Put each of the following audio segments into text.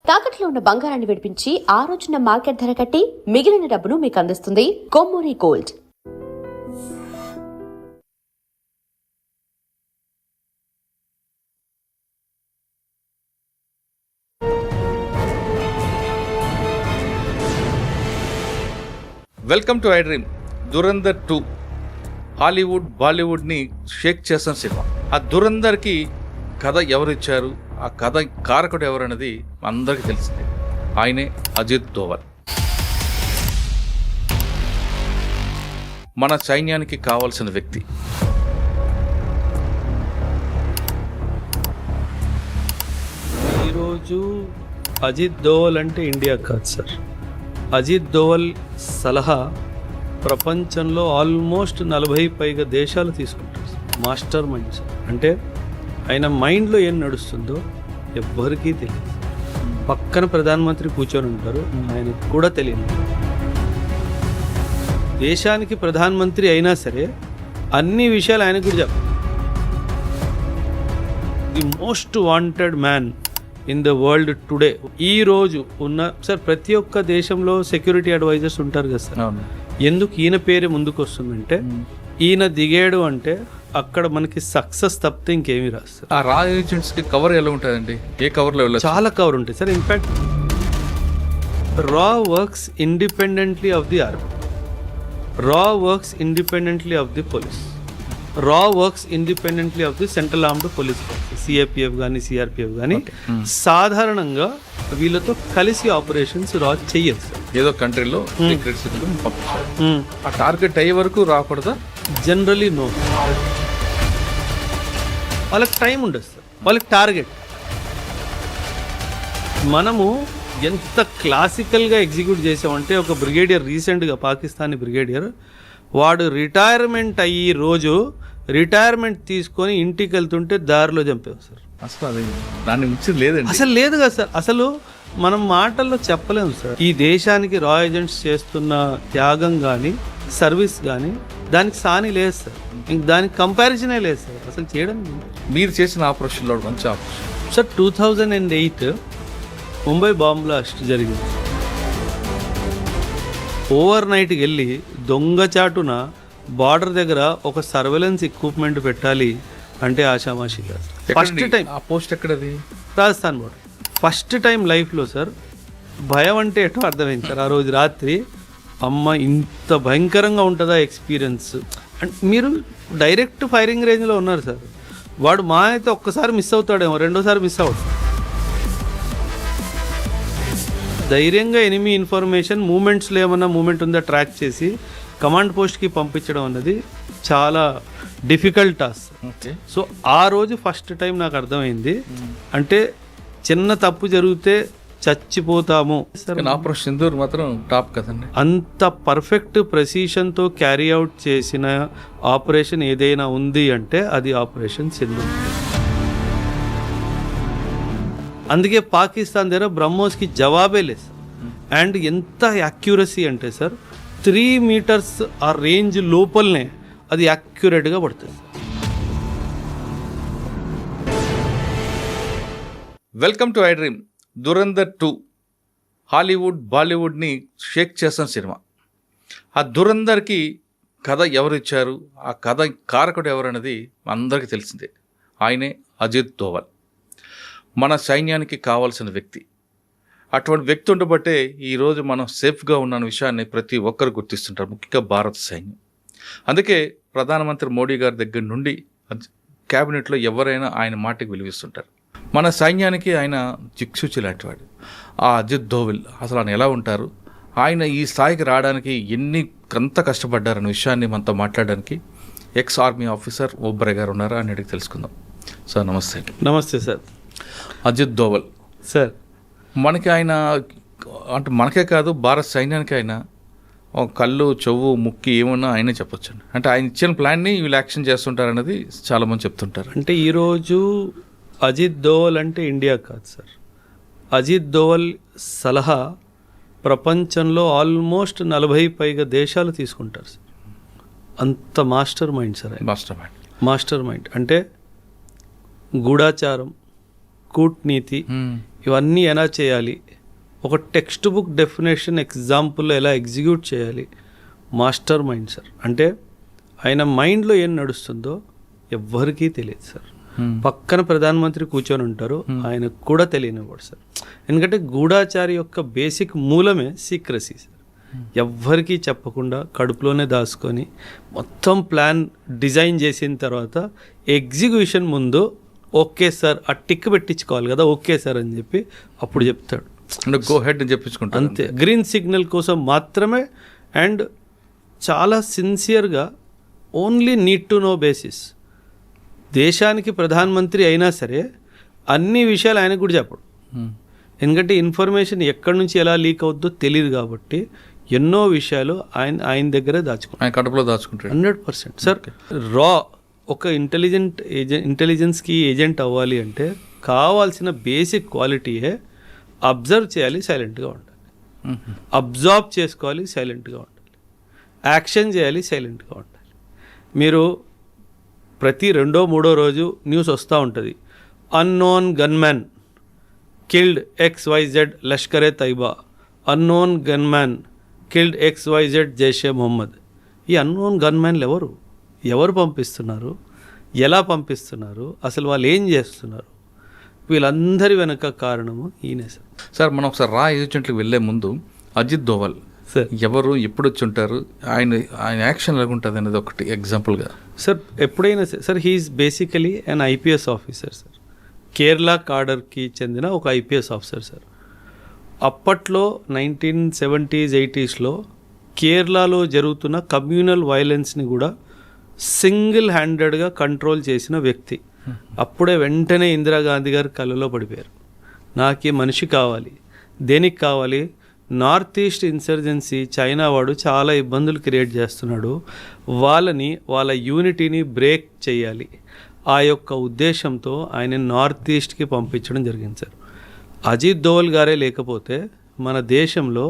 తాకట్లో ఉన్న బంగారాన్ని విడిపించి ఆ రోజున మార్కెట్ ధర కట్టి మిగిలిన డబ్బును మీకు అందిస్తుంది Kommuri gold. Welcome to I Dream. Dhurandhar 2 Hollywood బాలీవుడ్ని షేక్ చేసిన సినిమా. ఆ దురందర్కి కథ ఎవరిచ్చారు, ఆ కథ కారకుడు ఎవరన్నది అందరికీ తెలిసిందే. ఆయనే అజిత్ దోవల్. మన సైన్యానికి కావాల్సిన వ్యక్తి. ఈరోజు అజిత్ దోవల్ అంటే ఇండియా కాదు సార్. అజిత్ దోవల్ సలహా ప్రపంచంలో ఆల్మోస్ట్ 40 పైగా దేశాలు తీసుకుంటారు. Master mind sir. అంటే ఆయన మైండ్లో ఏం నడుస్తుందో ఎవ్వరికీ తెలియదు. పక్కన ప్రధానమంత్రి కూర్చొని ఉంటారు, ఆయనకు కూడా తెలియదు. దేశానికి ప్రధానమంత్రి అయినా సరే అన్ని విషయాలు ఆయనకు కూడా చెప్పారు. The most wanted man in the world today. ఈ రోజు ఉన్న సార్ ప్రతి ఒక్క దేశంలో సెక్యూరిటీ అడ్వైజర్స్ ఉంటారు కదా సార్. ఎందుకు ఈయన పేరు ముందుకు వస్తుందంటే ఈయన దిగాడు అంటే అక్కడ మనకి సక్సెస్ తప్పితే ఇంకేమీ రాదు సార్. ఆ రా ఏజెంట్స్ కి కవర్ ఎలా ఉంటుందండి? ఏ కవర్లో వెళ్ళదు? చాలా కవర్ ఉంటాయి సార్. ఇన్ఫ్యాక్ట్ రా works independently of the army, రా works independently of the police, రా works independently of the central armed police forces, CAPF కానీ సిఆర్పిఎఫ్ కానీ. సాధారణంగా వీళ్ళతో కలిసి ఆపరేషన్స్ రా చెయ్యదు సార్. ఏదో కంట్రీలో సీక్రెట్ సిస్టమ్ పంపించారు. ఆ టార్గెట్ అయ్యే వరకు రాకూడదా? Generally no. వాళ్ళకి టైం ఉండదు సార్, వాళ్ళకి టార్గెట్. మనము ఎంత క్లాసికల్గా ఎగ్జిక్యూట్ చేసామంటే ఒక బ్రిగేడియర్ రీసెంట్గా పాకిస్తానీ బ్రిగేడియర్ వాడు రిటైర్మెంట్ అయ్యి రోజు రిటైర్మెంట్ తీసుకొని ఇంటికి వెళ్తుంటే దారిలో చంపాం సార్. అసలు అది దాన్ని మించి లేదండి. అసలు లేదు కదా సార్. అసలు మనం మాటల్లో చెప్పలేము సార్. ఈ దేశానికి రా ఏజెంట్స్ చేస్తున్న త్యాగం కానీ సర్వీస్ కానీ దానికి సాని లేదు సార్. ఇంక దానికి కంపారిజనే లేదు సార్. అసలు చేయడం మీరు చేసిన ఆపరేషన్లో మంచి operation sir. 2008 Mumbai bomb blast జరిగింది. ఓవర్ నైట్కి వెళ్ళి దొంగచాటున బార్డర్ దగ్గర ఒక సర్వేలెన్స్ ఎక్విప్మెంట్ పెట్టాలి అంటే ఆషామాషి కాదు. First time. ఆ పోస్ట్ ఎక్కడది? రాజస్థాన్ బార్డర్. ఫస్ట్ టైం లైఫ్లో సార్ భయం అంటే ఎటో అర్థమైంది సార్. ఆ రోజు రాత్రి అమ్మ ఇంత భయంకరంగా ఉంటుందా ఎక్స్పీరియన్స్ అంటే. మీరు డైరెక్ట్ ఫైరింగ్ రేంజ్లో ఉన్నారు సార్. వాడు మా అయితే ఒక్కసారి మిస్ అవుతాడేమో, రెండోసారి మిస్ అవుతాడు. ధైర్యంగా ఎనిమీ ఇన్ఫర్మేషన్ మూమెంట్స్లో ఏమన్నా మూమెంట్ ఉందా ట్రాక్ చేసి కమాండ్ పోస్ట్కి పంపించడం అన్నది చాలా డిఫికల్ట్ టాస్క్. సో ఆ రోజు ఫస్ట్ టైం నాకు అర్థమైంది అంటే చిన్న తప్పు జరిగితే చచ్చిపోతాము. ఆపరేషన్ సింధూర్ మాత్రం టాప్ కదండి. అంత పర్ఫెక్ట్ ప్రెసిషన్తో క్యారీ అవుట్ చేసిన ఆపరేషన్ ఏదైనా ఉంది అంటే అది ఆపరేషన్ సింధూర్. అందుకే పాకిస్తాన్ దగ్గర బ్రహ్మోస్కి జవాబే లేదు. అండ్ ఎంత యాక్యురసీ అంటే సార్ 3 మీటర్స్ ఆ రేంజ్ లోపలనే అది యాక్యురేట్గా పడుతుంది. Welcome to I Dream. Dhurandhar 2 Hollywood బాలీవుడ్ని షేక్ చేసిన సినిమా. ఆ దురందర్కి కథ ఎవరిచ్చారు, ఆ కథ కారకుడు ఎవరన్నది అందరికీ తెలిసిందే. ఆయనే అజిత్ దోవల్. మన సైన్యానికి కావాల్సిన వ్యక్తి. అటువంటి వ్యక్తి ఉండబట్టే ఈరోజు మనం సేఫ్గా ఉన్న విషయాన్ని ప్రతి ఒక్కరు గుర్తిస్తుంటారు, ముఖ్యంగా భారత సైన్యం. అందుకే ప్రధానమంత్రి మోడీ గారి దగ్గర నుండి క్యాబినెట్లో ఎవరైనా ఆయన మాటకి విలువిస్తుంటారు. మన సైన్యానికి ఆయన దిక్సూచి లాంటివాడు. ఆ అజిత్ దోవల్ అసలు ఆయన ఎలా ఉంటారు, ఆయన ఈ స్థాయికి రావడానికి ఎంత కష్టపడ్డారనే విషయాన్ని మనతో మాట్లాడడానికి ఎక్స్ ఆర్మీ ఆఫీసర్ ఓబ్రే గారు ఉన్నారు. అని అడిగి తెలుసుకుందాం. సార్ నమస్తే. నమస్తే సార్. అజిత్ దోవల్ సార్, మనకి ఆయన అంటే మనకే కాదు భారత సైన్యానికి ఆయన కళ్ళు చెవు ముక్కి ఏమన్నా ఆయనే చెప్పొచ్చండి. అంటే ఆయన ఇచ్చిన ప్లాన్ని వీళ్ళు యాక్షన్ చేస్తుంటారన్నది చాలామంది చెప్తుంటారు. అంటే ఈరోజు అజిత్ దోవల్ అంటే ఇండియా కాదు సార్. అజిత్ దోవల్ సలహా ప్రపంచంలో ఆల్మోస్ట్ 40 పైగా దేశాలు తీసుకుంటారు సార్. అంత master mind sir. Master mind అంటే గూఢాచారం, కూట్నీతి ఇవన్నీ ఎలా చేయాలి, ఒక టెక్స్ట్ బుక్ డెఫినేషన్ ఎగ్జాంపుల్లో ఎలా ఎగ్జిక్యూట్ చేయాలి, మాస్టర్ మైండ్ సార్. అంటే ఆయన మైండ్లో ఏం నడుస్తుందో ఎవ్వరికీ తెలియదు సార్. పక్కన ప్రధానమంత్రి కూర్చొని ఉంటారు, ఆయనకు కూడా తెలియనివ్వడు సార్. ఎందుకంటే గూఢాచారి యొక్క బేసిక్ మూలమే సీక్రసీ సార్. ఎవ్వరికీ చెప్పకుండా కడుపులోనే దాచుకొని మొత్తం ప్లాన్ డిజైన్ చేసిన తర్వాత ఎగ్జిక్యూషన్ ముందు ఓకే సార్ ఆ టిక్ పెట్టించుకోవాలి కదా, ఓకే సార్ అని చెప్పి అప్పుడు చెప్తాడు. అంటే గో హెడ్ అని చెప్పించుకుంటాడు అంతే. గ్రీన్ సిగ్నల్ కోసం మాత్రమే. అండ్ చాలా సిన్సియర్గా only need to know basis. దేశానికి ప్రధానమంత్రి అయినా సరే అన్ని విషయాలు ఆయనకు కూడా చెప్పడు. ఎందుకంటే ఇన్ఫర్మేషన్ ఎక్కడి నుంచి ఎలా లీక్ అవుద్దో తెలియదు కాబట్టి ఎన్నో విషయాలు ఆయన దగ్గరే దాచుకుంటారు, ఆయన కడుపులో దాచుకుంటాడు. 100% సార్. రా ఒక ఇంటెలిజెన్స్కి ఏజెంట్ అవ్వాలి అంటే కావాల్సిన బేసిక్ క్వాలిటీయే అబ్జర్వ్ చేయాలి, సైలెంట్గా ఉండాలి. అబ్జార్బ్ చేసుకోవాలి, సైలెంట్గా ఉండాలి. యాక్షన్ చేయాలి, సైలెంట్గా ఉండాలి. మీరు ప్రతి 2వ 3వ రోజు న్యూస్ వస్తూ ఉంటుంది, unknown gunman killed XYZ Lashkar e Taiba, unknown gunman killed XYZ Jaish e Mohammed. ఈ అన్నోన్ గన్మ్యాన్లు ఎవరు పంపిస్తున్నారు, ఎలా పంపిస్తున్నారు, అసలు వాళ్ళు ఏం చేస్తున్నారు, వీళ్ళందరి వెనక కారణము ఈయనే సార్. సార్ మనం ఒకసారి రా ఏజెంట్లకు వెళ్ళే ముందు అజిత్ దోవల్ సార్ ఎవరు, ఎప్పుడు వచ్చి ఉంటారు, ఆయన యాక్షన్ ఎలాగుంటుంది అనేది ఒకటి ఎగ్జాంపుల్గా. సార్ ఎప్పుడైనా సార్ హీఈస్ బేసికలీ అన్ IPS ఆఫీసర్ సార్. కేరళ కాడర్కి చెందిన ఒక IPS ఆఫీసర్ సార్. అప్పట్లో 1970s 80sలో కేరళలో జరుగుతున్న కమ్యూనల్ వైలెన్స్ని కూడా సింగిల్ హ్యాండెడ్గా కంట్రోల్ చేసిన వ్యక్తి. అప్పుడే వెంటనే ఇందిరాగాంధీ గారు కళ్ళలో పడిపోయారు. నాకు ఈ మనిషి కావాలి. దేనికి కావాలి? నార్త్ ఈస్ట్ ఇన్సర్జెన్సీ చైనా వాడు చాలా ఇబ్బందులు క్రియేట్ చేస్తున్నాడు, వాళ్ళ యూనిటీని బ్రేక్ చేయాలి. ఆ యొక్క ఉద్దేశంతో ఆయన నార్త్ ఈస్ట్కి పంపించడం జరిగింది సార్. అజిత్ దోవల్ గారే లేకపోతే మన దేశంలో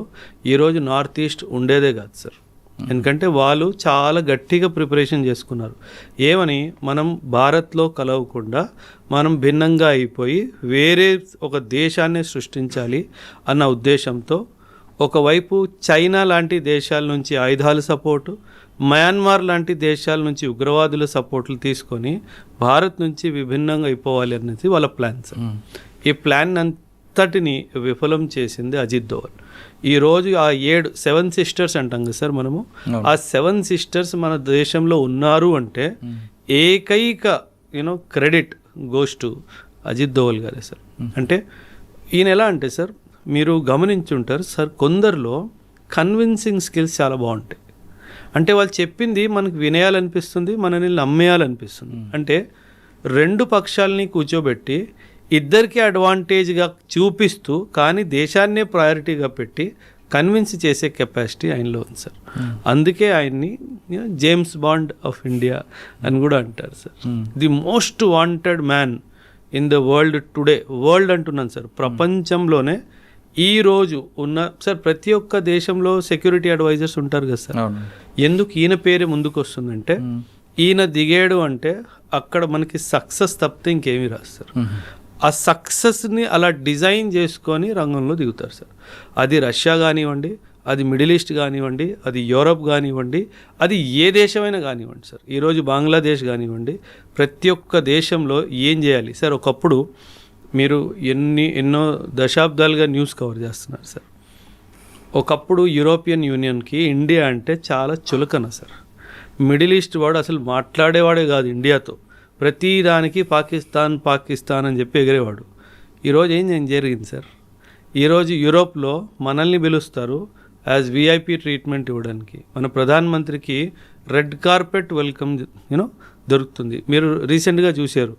ఈరోజు నార్త్ ఈస్ట్ ఉండేదే కాదు సార్. ఎందుకంటే వాళ్ళు చాలా గట్టిగా ప్రిపరేషన్ చేసుకున్నారు. ఏమని, మనం భారత్లో కలవకుండా మనం భిన్నంగా అయిపోయి వేరే ఒక దేశాన్ని సృష్టించాలి అన్న ఉద్దేశంతో ఒకవైపు చైనా లాంటి దేశాల నుంచి ఆయుధాల సపోర్టు, మయన్మార్ లాంటి దేశాల నుంచి ఉగ్రవాదుల సపోర్ట్లు తీసుకొని భారత్ నుంచి విభిన్నంగా అయిపోవాలి అనేది వాళ్ళ ప్లాన్ సార్. ఈ ప్లాన్ అంతటిని విఫలం చేసింది అజిత్ దోవల్. ఈరోజు ఆ 7 సిస్టర్స్ అంటాం కదా సార్ మనము, ఆ 7 సిస్టర్స్ మన దేశంలో ఉన్నారు అంటే ఏకైక credit goes to Ajit Doval గారే సార్. అంటే ఈయన ఎలా అంటే సార్, మీరు గమనించుంటారు సార్, కొందరిలో కన్విన్సింగ్ స్కిల్స్ చాలా బాగుంటాయి. అంటే వాళ్ళు చెప్పింది మనకు వినేయాలనిపిస్తుంది, మనల్ని నమ్మేయాలనిపిస్తుంది. అంటే 2 పక్షాలని కూర్చోబెట్టి ఇద్దరికి అడ్వాంటేజ్గా చూపిస్తూ కానీ దేశాన్నే ప్రయారిటీగా పెట్టి కన్విన్స్ చేసే కెపాసిటీ ఆయనలో ఉంది సార్. అందుకే ఆయన్ని జేమ్స్ బాండ్ ఆఫ్ ఇండియా అని కూడా అంటారు sir. The most wanted man in the world today. World అంటున్నాను సార్, ప్రపంచంలోనే ఈరోజు ఉన్న సార్ ప్రతి ఒక్క దేశంలో సెక్యూరిటీ అడ్వైజర్స్ ఉంటారు కదా సార్. ఎందుకు ఈయన పేరే ముందుకు వస్తుందంటే ఈయన దిగాడు అంటే అక్కడ మనకి సక్సెస్ తప్పితే ఇంకేమీ రాదు సార్. ఆ సక్సెస్ని అలా డిజైన్ చేసుకొని రంగంలో దిగుతారు సార్. అది రష్యా కానివ్వండి, అది మిడిల్ ఈస్ట్ కానివ్వండి, అది యూరోప్ కానివ్వండి, అది ఏ దేశమైనా కానివ్వండి సార్. ఈరోజు బంగ్లాదేశ్ కానివ్వండి, ప్రతి ఒక్క దేశంలో ఏం చేయాలి సార్. ఒకప్పుడు మీరు ఎన్నో దశాబ్దాలుగా న్యూస్ కవర్ చేస్తున్నారు సార్. ఒకప్పుడు యూరోపియన్ యూనియన్కి ఇండియా అంటే చాలా చులకన సార్. మిడిల్ ఈస్ట్ వాడు అసలు మాట్లాడేవాడే కాదు ఇండియాతో. ప్రతి దానికి పాకిస్తాన్ అని చెప్పి ఎగిరేవాడు. ఈరోజు ఏం జరిగింది సార్, ఈరోజు యూరోప్లో మనల్ని పిలుస్తారు యాజ్ VIP ట్రీట్మెంట్ ఇవ్వడానికి. మన ప్రధానమంత్రికి రెడ్ కార్పెట్ వెల్కమ్ దొరుకుతుంది. మీరు రీసెంట్గా చూశారు,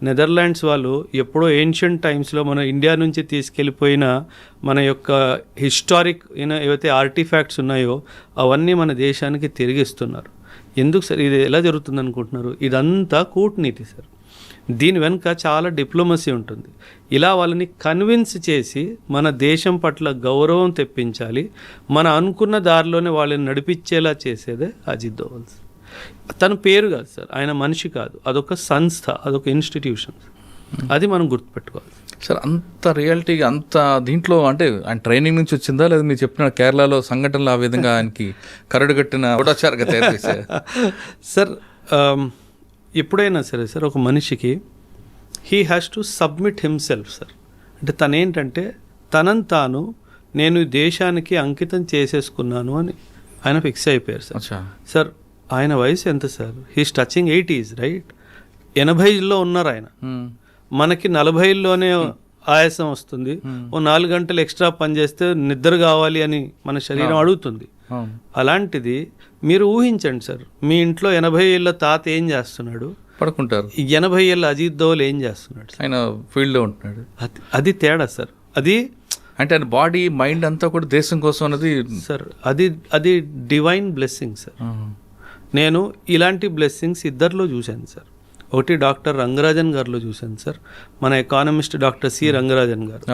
నెదర్లాండ్స్ వాళ్ళు ఎప్పుడో ఏన్షియంట్ టైమ్స్లో మన ఇండియా నుంచి తీసుకెళ్ళిపోయిన మన యొక్క హిస్టారిక్ ఏవైతే ఆర్టిఫాక్ట్స్ ఉన్నాయో అవన్నీ మన దేశానికి తిరిగిస్తున్నారు. ఎందుకు సార్ ఇది ఎలా జరుగుతుంది అనుకుంటున్నారు? ఇదంతా కూటనీతి సార్. దీని వెనుక చాలా డిప్లొమసీ ఉంటుంది. ఇలా వాళ్ళని కన్విన్స్ చేసి మన దేశం పట్ల గౌరవం తెప్పించాలి, మన అనుకున్న దారిలోనే వాళ్ళని నడిపించేలా చేసేదే అజిత్ దోవల్. తన పేరు కాదు సార్, ఆయన మనిషి కాదు, అదొక సంస్థ, అదొక ఇన్స్టిట్యూషన్. అది మనం గుర్తుపెట్టుకోవాలి. సార్ అంత రియాలిటీగా అంత దీంట్లో అంటే ఆయన ట్రైనింగ్ నుంచి వచ్చిందా లేదా మీరు చెప్పిన కేరళలో సంఘటనలు ఆ విధంగా ఆయనకి కరడు కట్టిన గూఢచారుగా తయారు చేశారు? సార్ ఎప్పుడైనా సరే సార్ ఒక మనిషికి he has to submit himself sir. అంటే తనేంటంటే తనని తాను నేను ఈ దేశానికి అంకితం చేసేసుకున్నాను అని ఆయన ఫిక్స్ అయిపోయారు సార్. సార్ ఆయన వయసు ఎంత sir? He's touching 80s right. 80లో ఉన్నారు ఆయన. మనకి 40లోనే ఆయాసం వస్తుంది. ఓ 4 గంటలు ఎక్స్ట్రా పని చేస్తే నిద్ర కావాలి అని మన శరీరం అడుగుతుంది. అలాంటిది మీరు ఊహించండి సార్, మీ ఇంట్లో 80 ఏళ్ళ తాత ఏం చేస్తున్నాడు, పడుకుంటారు. 80 ఏళ్ళ అజిత్ దోవల్ ఏం చేస్తున్నాడు? ఆయన ఫీల్డ్లో ఉంటున్నాడు. అది తేడా సార్. అది అంటే ఆయన బాడీ మైండ్ అంతా కూడా దేశం కోసం అన్నది సార్ అది డివైన్ బ్లెస్సింగ్ సార్. నేను ఇలాంటి బ్లెస్సింగ్స్ ఇద్దరిలో చూశాను సార్. ఒకటి డాక్టర్ రంగరాజన్ గారిలో చూశాను సార్, మన ఎకానమిస్ట్ డాక్టర్ సి రంగరాజన్ గారు,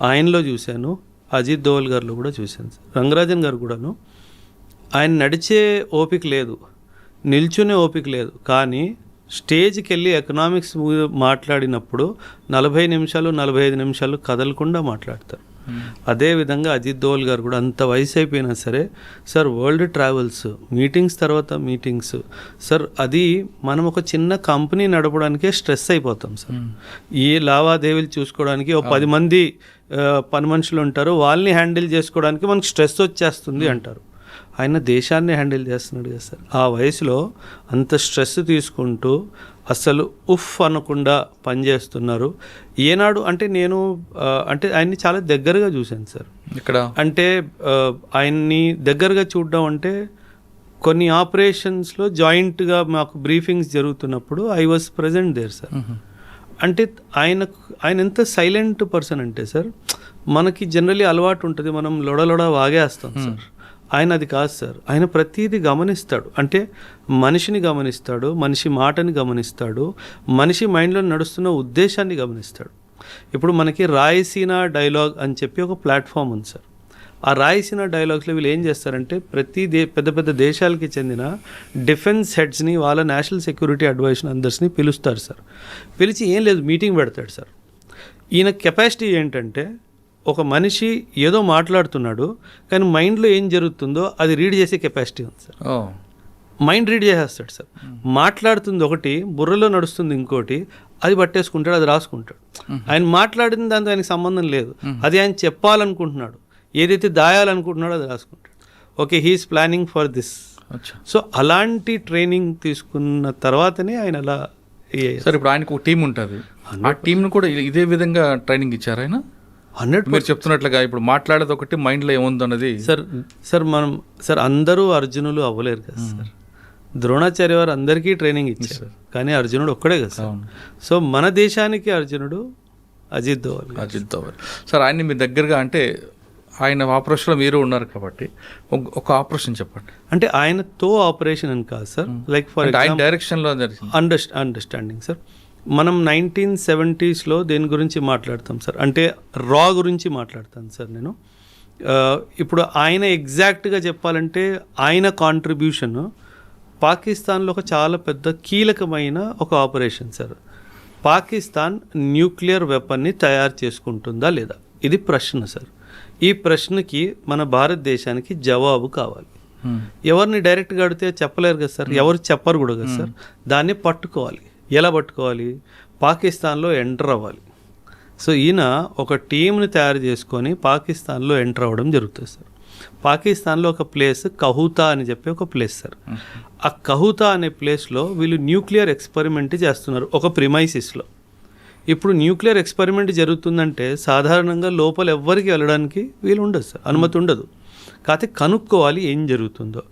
ఆయనలో చూశాను. అజిత్ దోవల్ గారిలో కూడా చూశాను సార్. రంగరాజన్ గారు కూడాను ఆయన నడిచే ఓపిక లేదు, నిల్చునే ఓపిక లేదు, కానీ స్టేజ్కి వెళ్ళి ఎకనామిక్స్ మాట్లాడినప్పుడు 40 నిమిషాలు 45 నిమిషాలు కదలకుండా మాట్లాడతారు. అదేవిధంగా అజిత్ దోవల్ గారు కూడా అంత వయసు అయిపోయినా సరే సార్ వరల్డ్ ట్రావెల్స్, మీటింగ్స్ తర్వాత మీటింగ్స్ సార్. అది మనం ఒక చిన్న కంపెనీ నడపడానికే స్ట్రెస్ అయిపోతాం సార్. ఈ లావాదేవీలు చూసుకోవడానికి ఒక 10 మంది పని మనుషులు ఉంటారు, వాళ్ళని హ్యాండిల్ చేసుకోవడానికి మనకు స్ట్రెస్ వచ్చేస్తుంది అంటారు. ఆయన దేశాన్ని హ్యాండిల్ చేస్తున్నాడు కదా సార్. ఆ వయసులో అంత స్ట్రెస్ తీసుకుంటూ అసలు ఉఫ్ అనకుండా పనిచేస్తున్నారు. ఏనాడు అంటే నేను అంటే ఆయన్ని చాలా దగ్గరగా చూశాను సార్. ఇక్కడ అంటే ఆయన్ని దగ్గరగా చూడడం అంటే కొన్ని ఆపరేషన్స్లో జాయింట్గా మాకు బ్రీఫింగ్స్ జరుగుతున్నప్పుడు I was present there sir. అంటే ఆయన ఎంత సైలెంట్ పర్సన్ అంటే సార్, మనకి జనరలీ అలవాటు ఉంటుంది, మనం లొడలొడ వాగేస్తాం సార్. ఆయన అది కాదు సార్. ఆయన ప్రతిదీ గమనిస్తాడు. అంటే మనిషిని గమనిస్తాడు, మనిషి మాటని గమనిస్తాడు, మనిషి మైండ్లో నడుస్తున్న ఉద్దేశాన్ని గమనిస్తాడు. ఇప్పుడు మనకి రాయసీనా డైలాగ్ అని చెప్పి ఒక ప్లాట్ఫామ్ ఉంది సార్. ఆ రాయసీనా డైలాగ్స్లో వీళ్ళు ఏం చేస్తారంటే ప్రతి పెద్ద పెద్ద దేశాలకి చెందిన డిఫెన్స్ హెడ్స్ని, వాళ్ళ నేషనల్ సెక్యూరిటీ అడ్వైజర్ అందర్స్ని పిలుస్తారు సార్. పిలిచి ఏం లేదు మీటింగ్ పెడతాడు సార్. ఈయన కెపాసిటీ ఏంటంటే ఒక మనిషి ఏదో మాట్లాడుతున్నాడు కానీ మైండ్లో ఏం జరుగుతుందో అది రీడ్ చేసే కెపాసిటీ ఉంది సార్. మైండ్ రీడ్ చేసేస్తాడు సార్. మాట్లాడుతుంది ఒకటి, బుర్రలో నడుస్తుంది ఇంకోటి, అది పట్టేసుకుంటాడు, అది రాసుకుంటాడు. ఆయన మాట్లాడిన దాంతో ఆయనకి సంబంధం లేదు, అది ఆయన చెప్పాలనుకుంటున్నాడు, ఏదైతే దాయాలనుకుంటున్నాడో అది రాసుకుంటాడు. Okay, he's planning for this. So అలాంటి ట్రైనింగ్ తీసుకున్న తర్వాతనే ఆయన అలా సార్. ఇప్పుడు ఆయనకు ఒక టీం ఉంటుంది, ఆ టీంను కూడా ఇదే విధంగా ట్రైనింగ్ ఇచ్చారు ఆయన. 100 మీరు చెప్తున్నట్లుగా ఇప్పుడు మాట్లాడేది ఒకటి, మైండ్లో ఏముంది అన్నది సార్ మనం సార్ అందరూ అర్జునులు అవ్వలేరు కదా సార్. ద్రోణాచార్య వారు అందరికీ ట్రైనింగ్ ఇచ్చారు కానీ అర్జునుడు ఒక్కడే కదా సార్. సో మన దేశానికి అర్జునుడు అజిత్ దోవల్. సార్ ఆయన్ని మీ దగ్గరగా అంటే ఆయన ఆపరేషన్లో మీరు ఉన్నారు కాబట్టి ఒక ఆపరేషన్ చెప్పండి. అంటే ఆయనతో ఆపరేషన్ అని కాదు సార్, లైక్ ఫర్ ఆయన డైరెక్షన్లో అండర్స్టాండింగ్ సార్. మనం 1970sలో దేని గురించి మాట్లాడతాం సార్ అంటే రా గురించి మాట్లాడతాను సార్ నేను. ఇప్పుడు ఆయన ఎగ్జాక్ట్గా చెప్పాలంటే ఆయన కాంట్రిబ్యూషన్ పాకిస్తాన్లో ఒక చాలా పెద్ద కీలకమైన ఒక ఆపరేషన్ సార్. పాకిస్తాన్ న్యూక్లియర్ వెపన్ని తయారు చేసుకుంటుందా లేదా, ఇది ప్రశ్న సార్. ఈ ప్రశ్నకి మన భారతదేశానికి జవాబు కావాలి. ఎవరిని డైరెక్ట్గా అడిగితే చెప్పలేరు కదా సార్, ఎవరు చెప్పరు కూడా కదా సార్. దాన్ని పట్టుకోవాలి. ఎలా పట్టుకోవాలి? పాకిస్తాన్లో ఎంటర్ అవ్వాలి. సో ఈయన ఒక టీంని తయారు చేసుకొని పాకిస్తాన్లో ఎంటర్ అవ్వడం జరుగుతుంది సార్. పాకిస్తాన్లో ఒక ప్లేస్ కహూతా అని చెప్పి ఒక ప్లేస్ సార్. ఆ కహూతా అనే ప్లేస్లో వీళ్ళు న్యూక్లియర్ ఎక్స్పెరిమెంట్ చేస్తున్నారు ఒక ప్రిమైసిస్లో. ఇప్పుడు న్యూక్లియర్ ఎక్స్పెరిమెంట్ జరుగుతుందంటే సాధారణంగా లోపల ఎవ్వరికి వెళ్ళడానికి వీలు ఉండదు సార్, అనుమతి ఉండదు. కాకపోతే కనుక్కోవాలి ఏం జరుగుతుందో.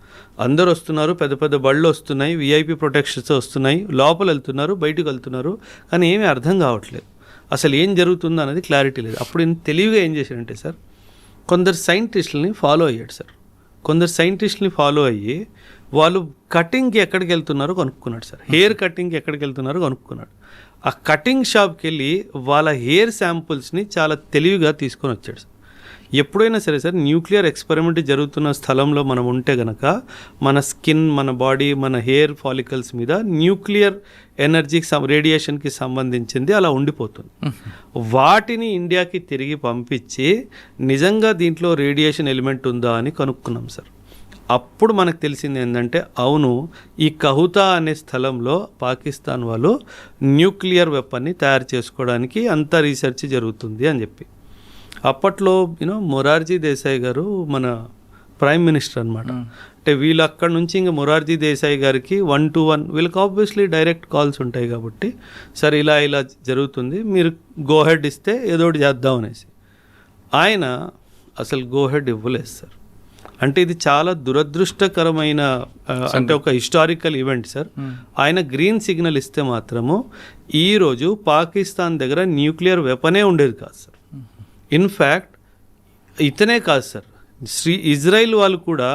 అందరు వస్తున్నారు, పెద్ద పెద్ద బళ్ళు వస్తున్నాయి, విఐపి ప్రొటెక్షన్స్ వస్తున్నాయి, లోపల వెళ్తున్నారు, బయటకు వెళ్తున్నారు, కానీ ఏమీ అర్థం కావట్లేదు, అసలు ఏం జరుగుతుందో అనేది క్లారిటీ లేదు. అప్పుడు ఈయన తెలివిగా ఏం చేశాడంటే సార్, కొందరు సైంటిస్టులని ఫాలో అయ్యాడు సార్. కొందరు సైంటిస్టులని ఫాలో అయ్యి వాళ్ళు కటింగ్కి ఎక్కడికి వెళ్తున్నారో కనుక్కున్నాడు సార్. హెయిర్ కటింగ్కి ఎక్కడికి వెళ్తున్నారో కనుక్కున్నాడు. ఆ కటింగ్ షాప్కి వెళ్ళి వాళ్ళ హెయిర్ శాంపుల్స్ని చాలా తెలివిగా తీసుకొని వచ్చాడు సార్. ఎప్పుడైనా సరే సార్ న్యూక్లియర్ ఎక్స్పెరిమెంట్ జరుగుతున్న స్థలంలో మనం ఉంటే గనక మన స్కిన్, మన బాడీ, మన హెయిర్ ఫాలికల్స్ మీద న్యూక్లియర్ ఎనర్జీకి రేడియేషన్కి సంబంధించింది అలా ఉండిపోతుంది. వాటిని ఇండియాకి తిరిగి పంపించి నిజంగా దీంట్లో రేడియేషన్ ఎలిమెంట్ ఉందా అని కనుక్కున్నాం సార్. అప్పుడు మనకు తెలిసింది ఏంటంటే అవును, ఈ కహుతా అనే స్థలంలో పాకిస్తాన్ వాళ్ళు న్యూక్లియర్ వెపన్ని తయారు చేసుకోవడానికి అంత రీసెర్చ్ జరుగుతుంది అని చెప్పి. అప్పట్లో మొరార్జీ దేశాయ్ గారు మన ప్రైమ్ మినిస్టర్ అనమాట. అంటే వీళ్ళు అక్కడ నుంచి ఇంకా మొరార్జీ దేశాయ్ గారికి 1-to-1 వీళ్ళకి ఆబ్వియస్లీ డైరెక్ట్ కాల్స్ ఉంటాయి కాబట్టి సరే ఇలా ఇలా జరుగుతుంది, మీరు గో హెడ్ ఇస్తే ఏదో ఒకటి చేద్దాం అనేసి. ఆయన అసలు గో హెడ్ ఇవ్వలేదు సార్. అంటే ఇది చాలా దురదృష్టకరమైన అంటే ఒక హిస్టారికల్ ఈవెంట్ సార్. ఆయన గ్రీన్ సిగ్నల్ ఇస్తే మాత్రము ఈరోజు పాకిస్తాన్ దగ్గర న్యూక్లియర్ వెపనే ఉండేది కాదు సార్. ఇన్ఫ్యాక్ట్ ఇతనే కాదు సార్, ఇజ్రాయిల్ వాళ్ళు కూడా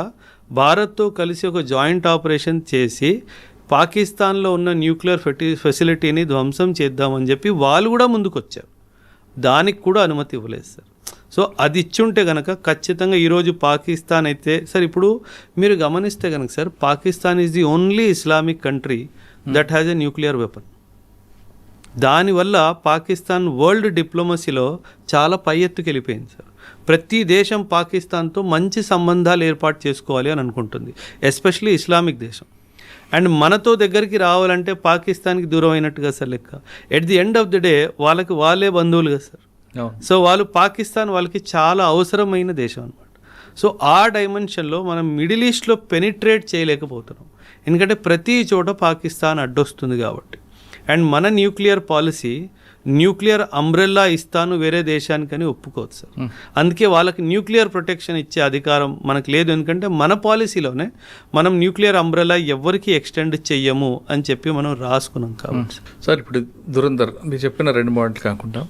భారత్తో కలిసి ఒక జాయింట్ ఆపరేషన్ చేసి పాకిస్తాన్లో ఉన్న న్యూక్లియర్ ఫెసిలిటీని ధ్వంసం చేద్దామని చెప్పి వాళ్ళు కూడా ముందుకు వచ్చారు. దానికి కూడా అనుమతి ఇవ్వలేదు సార్. సో అది ఇచ్చుంటే కనుక ఖచ్చితంగా ఈరోజు పాకిస్తాన్ అయితే సార్, ఇప్పుడు మీరు గమనిస్తే కనుక sir, Pakistan is the only Islamic country that has a nuclear weapon. దానివల్ల పాకిస్తాన్ వరల్డ్ డిప్లొమసీలో చాలా పై ఎత్తుకు వెళ్ళిపోయింది సార్. ప్రతి దేశం పాకిస్తాన్తో మంచి సంబంధాలు ఏర్పాటు చేసుకోవాలి అని అనుకుంటుంది, ఎస్పెషలీ ఇస్లామిక్ దేశం. అండ్ మనతో దగ్గరికి రావాలంటే పాకిస్తాన్కి దూరం అయినట్టుగా సార్ లెక్క. At the end of the day వాళ్ళకి వాళ్ళే బంధువులుగా సార్. సో వాళ్ళు పాకిస్తాన్ వాళ్ళకి చాలా అవసరమైన దేశం అనమాట. సో ఆ డైమెన్షన్లో మనం మిడిల్ ఈస్ట్లో పెనిట్రేట్ చేయలేకపోతున్నాం, ఎందుకంటే ప్రతి చోట పాకిస్తాన్ అడ్డొస్తుంది కాబట్టి. అండ్ మన న్యూక్లియర్ పాలసీ న్యూక్లియర్ అంబ్రెల్లా ఇస్తాను వేరే దేశానికని ఒప్పుకోవచ్చు సార్. అందుకే వాళ్ళకి న్యూక్లియర్ ప్రొటెక్షన్ ఇచ్చే అధికారం మనకు లేదు, ఎందుకంటే మన పాలసీలోనే మనం న్యూక్లియర్ అంబ్రెల్లా ఎవరికి ఎక్స్టెండ్ చెయ్యము అని చెప్పి మనం రాసుకున్నాం కాబట్టి సార్. ఇప్పుడు దురంధర్ మీరు చెప్పిన 2 పాయింట్లు కాకుండా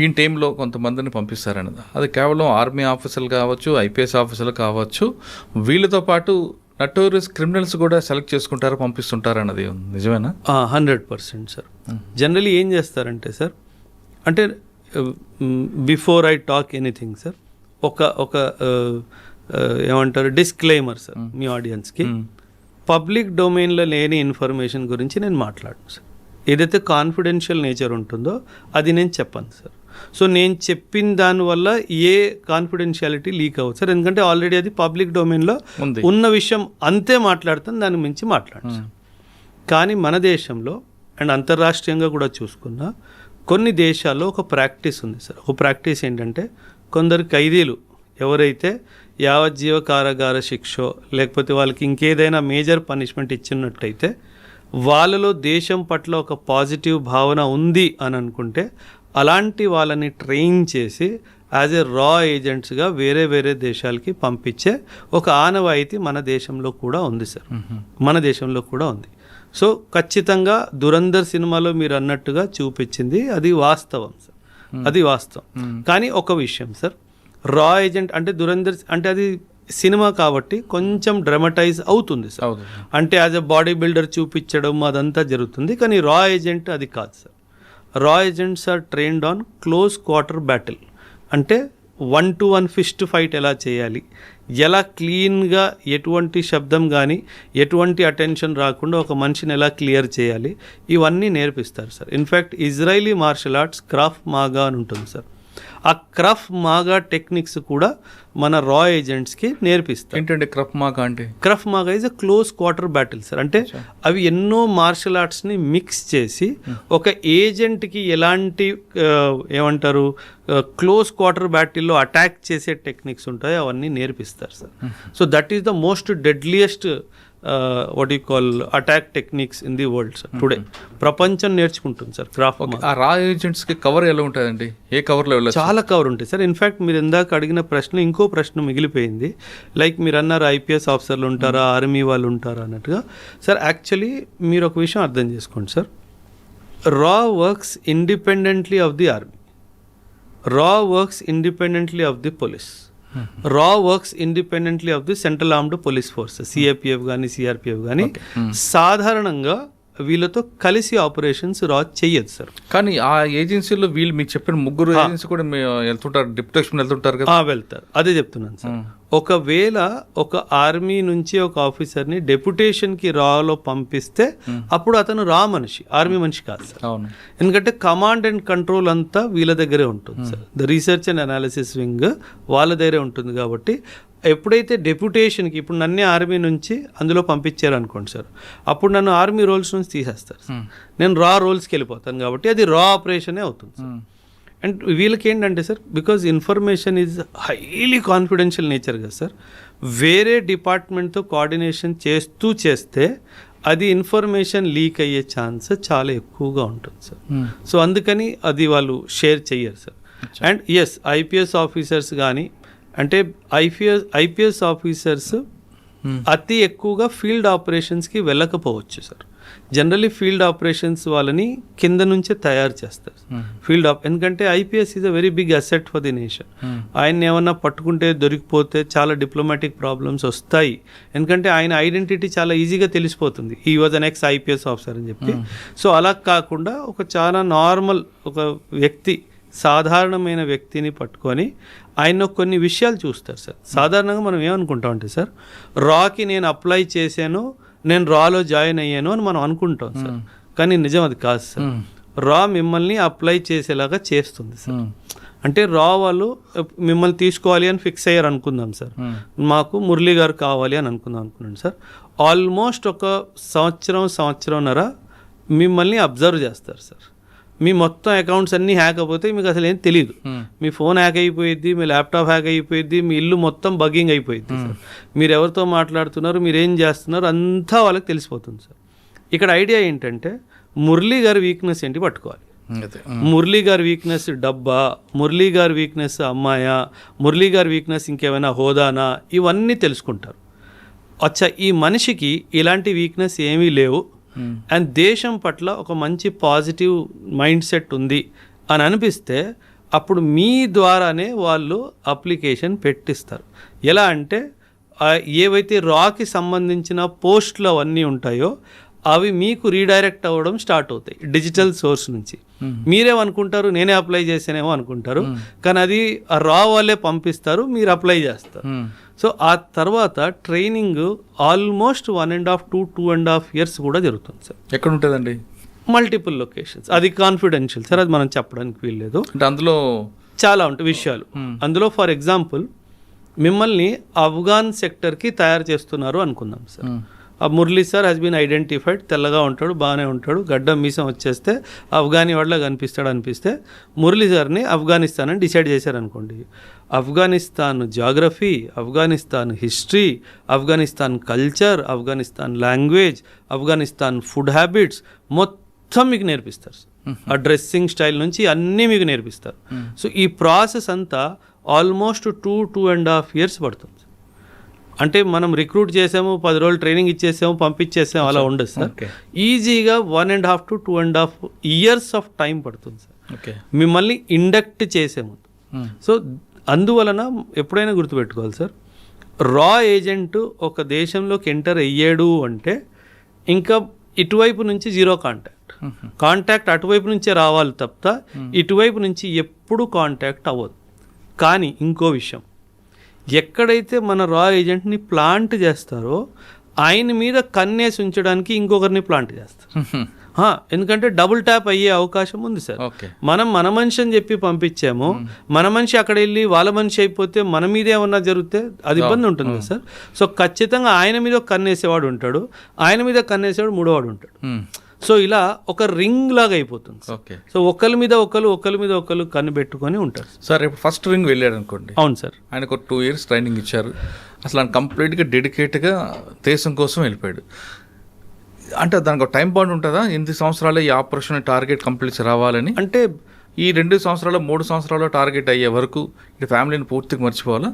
ఈ టైంలో కొంతమందిని పంపిస్తారన్నది, అది కేవలం ఆర్మీ ఆఫీసర్లు కావచ్చు, ఐపీఎస్ ఆఫీసర్లు కావచ్చు, వీళ్ళతో పాటు నటోరియస్ క్రిమినల్స్ కూడా సెలెక్ట్ చేసుకుంటారు, పంపిస్తుంటారు అన్నది నిజమేనా? 100% సార్. జనరలీ ఏం చేస్తారంటే సార్, అంటే before I talk anything sir, ఒక ఏమంటారు డిస్క్లైమర్ సార్ మీ ఆడియన్స్కి. పబ్లిక్ డొమైన్లో లేని ఇన్ఫర్మేషన్ గురించి నేను మాట్లాడను సార్. ఏదైతే కాన్ఫిడెన్షియల్ నేచర్ ఉంటుందో అది నేను చెప్పను సార్. సో నేను చెప్పిన దానివల్ల ఏ కాన్ఫిడెన్షియాలిటీ లీక్ అవ్వదు సార్, ఎందుకంటే ఆల్రెడీ అది పబ్లిక్ డొమైన్లో ఉన్న విషయం అంతే మాట్లాడతాను, దాని మించి మాట్లాడను సార్. కానీ మన దేశంలో అండ్ అంతర్రాష్ట్రీయంగా కూడా చూసుకున్నా కొన్ని దేశాల్లో ఒక ప్రాక్టీస్ ఉంది సార్. ఒక ప్రాక్టీస్ ఏంటంటే, కొందరు ఖైదీలు ఎవరైతే యావజ్జీవ కారాగార శిక్షో లేకపోతే వాళ్ళకి ఇంకేదైనా మేజర్ పనిష్మెంట్ ఇచ్చినట్టయితే వాళ్ళలో దేశం పట్ల ఒక పాజిటివ్ భావన ఉంది అని అనుకుంటే అలాంటి వాళ్ళని ట్రైన్ చేసి యాజ్ ఏ రా ఏజెంట్స్గా వేరే వేరే దేశాలకి పంపించే ఒక ఆనవాయితీ మన దేశంలో కూడా ఉంది సార్. మన దేశంలో కూడా ఉంది. సో ఖచ్చితంగా దురంధర్ సినిమాలో మీరు అన్నట్టుగా చూపించింది అది వాస్తవం సార్, అది వాస్తవం. కానీ ఒక విషయం సార్, రా ఏజెంట్ అంటే దురంధర్ అంటే అది సినిమా కాబట్టి కొంచెం డ్రామటైజ్ అవుతుంది సార్. అంటే యాజ్ ఎ బాడీ బిల్డర్ చూపించడం అదంతా జరుగుతుంది, కానీ రా ఏజెంట్ అది కాదు సార్. రా agents are trained on close quarter battle. అంటే 1-to-1 ఫిస్ట్ ఫైట్ ఎలా చేయాలి, ఎలా క్లీన్గా ఎటువంటి శబ్దం కానీ ఎటువంటి అటెన్షన్ రాకుండా ఒక మనిషిని ఎలా క్లియర్ చేయాలి, ఇవన్నీ నేర్పిస్తారు sir. In fact Israeli martial arts Krav Maga అని ఉంటుంది సార్. ఆ క్రఫ్ మాగా టెక్నిక్స్ కూడా మన రా ఏజెంట్స్కి నేర్పిస్తారు. ఏంటంటే క్రఫ్ మాగా అంటే? Krav Maga is a close quarter battle sir. అంటే అవి ఎన్నో మార్షల్ ఆర్ట్స్ని మిక్స్ చేసి ఒక ఏజెంట్కి ఎలాంటి ఏమంటారు క్లోజ్ క్వార్టర్ బ్యాటిల్లో అటాక్ చేసే టెక్నిక్స్ ఉంటాయో అవన్నీ నేర్పిస్తారు sir. So that is the most deadliest what you call attack techniques in the world sir today. ప్రపంచం నేర్చుకుంటుంది సార్ క్రాఫ్ట్. ఆ రా ఏజెంట్స్కి కవర్ ఎలా ఉంటుందండి? ఏ కవర్లో వెళ్ళదు? చాలా కవర్ ఉంటాయి సార్. ఇన్ఫ్యాక్ట్ మీరు ఇందాక అడిగిన ప్రశ్న ఇంకో ప్రశ్న మిగిలిపోయింది. లైక్ మీరు అన్నారు ఐపీఎస్ ఆఫీసర్లు ఉంటారా, ఆర్మీ వాళ్ళు ఉంటారా అన్నట్టుగా. సార్ యాక్చువల్లీ మీరు ఒక విషయం అర్థం చేసుకోండి సార్, రా works independently of the army, రా works independently of the police, రా works independently of the central armed police forces, CAPF కానీ సిఆర్పిఎఫ్ కానీ. సాధారణంగా వీళ్ళతో కలిసి ఆపరేషన్స్ రా చెయ్యదు సార్. కానీ ఆ ఏజెన్సీలో వీళ్ళు మీకు చెప్పిన ముగ్గురు ఏజెన్సీ కూడా వెళ్తుంటారు, డిప్యూటేషన్ వెళ్తుంటారు కదా. వెళ్తారు, అదే చెప్తున్నాను సార్. ఒకవేళ ఒక ఆర్మీ నుంచి ఒక ఆఫీసర్ని డెప్యుటేషన్కి రాలో పంపిస్తే అప్పుడు అతను రా మనిషి, ఆర్మీ మనిషి కాదు సార్. అవును, ఎందుకంటే కమాండ్ అండ్ కంట్రోల్ అంతా వీళ్ళ దగ్గరే ఉంటుంది sir. The research and analysis wing వాళ్ళ దగ్గరే ఉంటుంది. కాబట్టి ఎప్పుడైతే డెప్యుటేషన్కి ఇప్పుడు నన్నే ఆర్మీ నుంచి అందులో పంపించారు అనుకోండి సార్, అప్పుడు నన్ను ఆర్మీ రోల్స్ నుంచి తీసేస్తారు సార్. నేను రా రోల్స్కి వెళ్ళిపోతాను కాబట్టి అది రా ఆపరేషనే అవుతుంది సార్. అండ్ వీళ్ళకి ఏంటంటే sir, because information is highly confidential nature కదా సార్, వేరే డిపార్ట్మెంట్తో కోఆర్డినేషన్ చేస్తే అది ఇన్ఫర్మేషన్ లీక్ అయ్యే ఛాన్స్ చాలా ఎక్కువగా ఉంటుంది సార్. సో అందుకని అది వాళ్ళు షేర్ చెయ్యరు sir. And yes, IPS officers కానీ అంటే ఐపీఎస్ ఆఫీసర్స్ అతి ఎక్కువగా ఫీల్డ్ ఆపరేషన్స్కి వెళ్ళకపోవచ్చు సార్. జనరలీ ఫీల్డ్ ఆపరేషన్స్ వాళ్ళని కింద నుంచే తయారు చేస్తారు ఎందుకంటే IPS is a very big asset for the nation. ఆయన ఏమన్నా పట్టుకుంటే దొరికిపోతే చాలా డిప్లొమాటిక్ ప్రాబ్లమ్స్ వస్తాయి. ఎందుకంటే ఆయన ఐడెంటిటీ చాలా ఈజీగా తెలిసిపోతుంది, ఈ was an ex IPS officer అని చెప్పి. సో అలా కాకుండా ఒక చాలా నార్మల్ ఒక వ్యక్తి, సాధారణమైన వ్యక్తిని పట్టుకొని ఆయన కొన్ని విషయాలు చూస్తారు సార్. సాధారణంగా మనం ఏమనుకుంటాం అంటే సార్, రాకి నేను అప్లై చేశాను, నేను రాలో జాయిన్ అయ్యాను అని మనం అనుకుంటాం సార్. కానీ నిజం అది కాదు సార్. రా మిమ్మల్ని అప్లై చేసేలాగా చేస్తుంది సార్. అంటే రా వాళ్ళు మిమ్మల్ని తీసుకోవాలి అని ఫిక్స్ అయ్యారు అనుకుందాం సార్, మాకు మురళీ గారు కావాలి అని అనుకున్నాను సార్. ఆల్మోస్ట్ ఒక సంవత్సరంన్నర మిమ్మల్ని అబ్జర్వ్ చేస్తారు సార్. మీ మొత్తం అకౌంట్స్ అన్నీ హ్యాక్ అయిపోతే మీకు అసలు ఏం తెలియదు. మీ ఫోన్ హ్యాక్ అయిపోయింది, మీ ల్యాప్టాప్ హ్యాక్ అయిపోయింది, మీ ఇల్లు మొత్తం బగ్గింగ్ అయిపోయింది సార్. మీరు ఎవరితో మాట్లాడుతున్నారు, మీరు ఏం చేస్తున్నారు అంతా వాళ్ళకి తెలిసిపోతుంది సార్. ఇక్కడ ఐడియా ఏంటంటే మురళీ గారి వీక్నెస్ ఏంటి పట్టుకోవాలి. మురళీ గారి వీక్నెస్ డబ్బా, మురళీ గారి వీక్నెస్ అమ్మాయా, మురళీ గారి వీక్నెస్ ఇంకేమైనా హోదానా, ఇవన్నీ తెలుసుకుంటారు. అచ్చా, ఈ మనిషికి ఇలాంటి వీక్నెస్ ఏమీ లేవు అండ్ దేశం పట్ల ఒక మంచి పాజిటివ్ మైండ్ సెట్ ఉంది అని అనిపిస్తే అప్పుడు మీ ద్వారానే వాళ్ళు అప్లికేషన్ పెట్టిస్తారు. ఎలా అంటే ఏవైతే రాకి సంబంధించిన పోస్టులు అవన్నీ ఉంటాయో అవి మీకు రీడైరెక్ట్ అవ్వడం స్టార్ట్ అవుతాయి డిజిటల్ సోర్స్ నుంచి. మీరేమనుకుంటారు, నేనే అప్లై చేసానేమో అనుకుంటారు, కానీ అది రా వాళ్ళే పంపిస్తారు, మీరు అప్లై చేస్తారు. సో ఆ తర్వాత ట్రైనింగ్ ఆల్మోస్ట్ 1.5 to 2.5 years కూడా జరుగుతుంది సార్. ఎక్కడ ఉంటుందండి? Multiple locations. అది కాన్ఫిడెన్షియల్ సార్, అది మనం చెప్పడానికి వీల్లేదు. అంటే అందులో చాలా ఉంటాయి విషయాలు. అందులో ఫర్ ఎగ్జాంపుల్ మిమ్మల్ని ఆఫ్ఘాన్ సెక్టర్కి తయారు చేస్తున్నారు అనుకుందాం సార్. ఆ Murali sir has been identified, తెల్లగా ఉంటాడు, బాగానే ఉంటాడు, గడ్డం మీసం వచ్చేస్తే ఆఫ్ఘానీ వాళ్ళ అనిపిస్తే మురళీ సార్ని ఆఫ్ఘనిస్తాన్ అని డిసైడ్ చేశారనుకోండి. Afghanistan geography, Afghanistan history, Afghanistan culture, Afghanistan language, Afghanistan food habits మొత్తం మీకు నేర్పిస్తారు. ఆ డ్రెస్సింగ్ స్టైల్ నుంచి అన్నీ మీకు నేర్పిస్తారు. సో ఈ ప్రాసెస్ అంతా ఆల్మోస్ట్ 2.5 years పడుతుంది. అంటే మనం రిక్రూట్ చేసాము, 10 రోజులు ట్రైనింగ్ ఇచ్చేసాము, పంపించేసాము, అలా ఉండదు సార్. ఈజీగా 1.5 to 2.5 years ఆఫ్ టైం పడుతుంది సార్ మిమ్మల్ని ఇండక్ట్ చేసే ముందు. సో అందువలన ఎప్పుడైనా గుర్తుపెట్టుకోవాలి సార్, రా ఏజెంట్ ఒక దేశంలోకి ఎంటర్ అయ్యాడు అంటే ఇంకా ఇటువైపు నుంచి జీరో కాంటాక్ట్ అటువైపు నుంచే రావాలి తప్ప ఇటువైపు నుంచి ఎప్పుడు కాంటాక్ట్ అవ్వదు. కానీ ఇంకో విషయం, ఎక్కడైతే మన రా ఏజెంట్ని ప్లాంట్ చేస్తారో ఆయన మీద కన్నేసి ఉంచడానికి ఇంకొకరిని ప్లాంట్ చేస్తారు. ఎందుకంటే డబుల్ ట్యాప్ అయ్యే అవకాశం ఉంది సార్. మనం మన మనిషి అని చెప్పి పంపించాము, మన మనిషి అక్కడ వెళ్ళి వాళ్ళ మనిషి అయిపోతే మన మీద ఏమన్నా జరిగితే అది ఇబ్బంది ఉంటుంది కదా సార్. సో ఖచ్చితంగా ఆయన మీద కన్నేసేవాడు ఉంటాడు, ఆయన మీద కన్నేసేవాడు మూడోవాడు ఉంటాడు. సో ఇలా ఒక రింగ్ లాగా అయిపోతుంది. సో ఒకరి మీద ఒకరు కన్ను పెట్టుకొని ఉంటారు సార్. ఇప్పుడు ఫస్ట్ రింగ్ వెళ్ళాడు అనుకోండి. అవును సార్. ఆయనకు 2 years ట్రైనింగ్ ఇచ్చారు, అసలు ఆయన కంప్లీట్గా డెడికేట్గా దేశం కోసం వెళ్ళిపోయాడు. అంటే దానికి ఒక టైం బాండ్ ఉంటుందా? 8 సంవత్సరాలు ఈ ఆపరేషన్ టార్గెట్ కంప్లీట్ రావాలని, అంటే ఈ 2 సంవత్సరాలు 3 సంవత్సరాలు టార్గెట్ అయ్యే వరకు ఈ ఫ్యామిలీని పూర్తిగా మర్చిపోవాలా?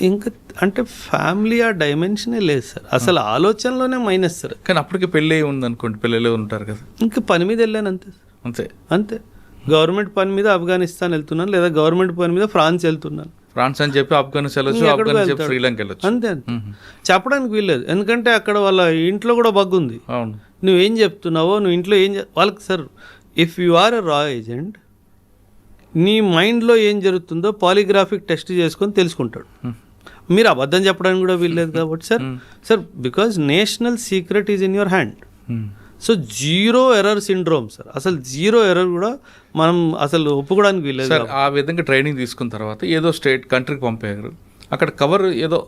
ఇంకా అంటే ఫ్యామిలీ ఆ డైమెన్షనే లేదు సార్, అసలు ఆలోచనలోనే మైనస్ సార్. కానీ అప్పటికి పెళ్ళి ఉంది అనుకోండి, పిల్లలు ఉంటారు కదా, ఇంకా పని మీద వెళ్ళాను అంతే. గవర్నమెంట్ పని మీద ఆఫ్ఘనిస్తాన్ వెళ్తున్నాను, లేదా గవర్నమెంట్ పని మీద ఫ్రాన్స్ వెళ్తున్నాను, ఫ్రాన్స్ అని చెప్పి ఆఫ్ఘనిస్తాన్ వెళ్ళొచ్చు, ఎక్కడికో ఆఫ్ఘనిస్తాన్ చెప్పి వెళ్తాడు. శ్రీలంక వెళ్ళొచ్చు. అంతే అంతే చెప్పడానికి వీల్లేదు, ఎందుకంటే అక్కడ వాళ్ళ ఇంట్లో కూడా బగ్ ఉంది. అవును. నువ్వేం చెప్తున్నావో, నువ్వు ఇంట్లో వాళ్ళకి సార్, ఇఫ్ యు ఆర్ ఎ రా ఏజెంట్, నీ మైండ్లో ఏం జరుగుతుందో పాలిగ్రాఫిక్ టెస్ట్ చేసుకొని తెలుసుకుంటాడు. మీరు అబద్ధం చెప్పడానికి కూడా వీల్లేదు కాబట్టి sir because national secret is in your hand. So zero error syndrome sir, అసలు జీరో ఎర్రర్ కూడా మనం అసలు ఒప్పుకోవడానికి వీల్లేదు. సార్ ఆ విధంగా ట్రైనింగ్ తీసుకున్న తర్వాత ఏదో కంట్రీకి పంపారు, అక్కడ కవర్ ఏదో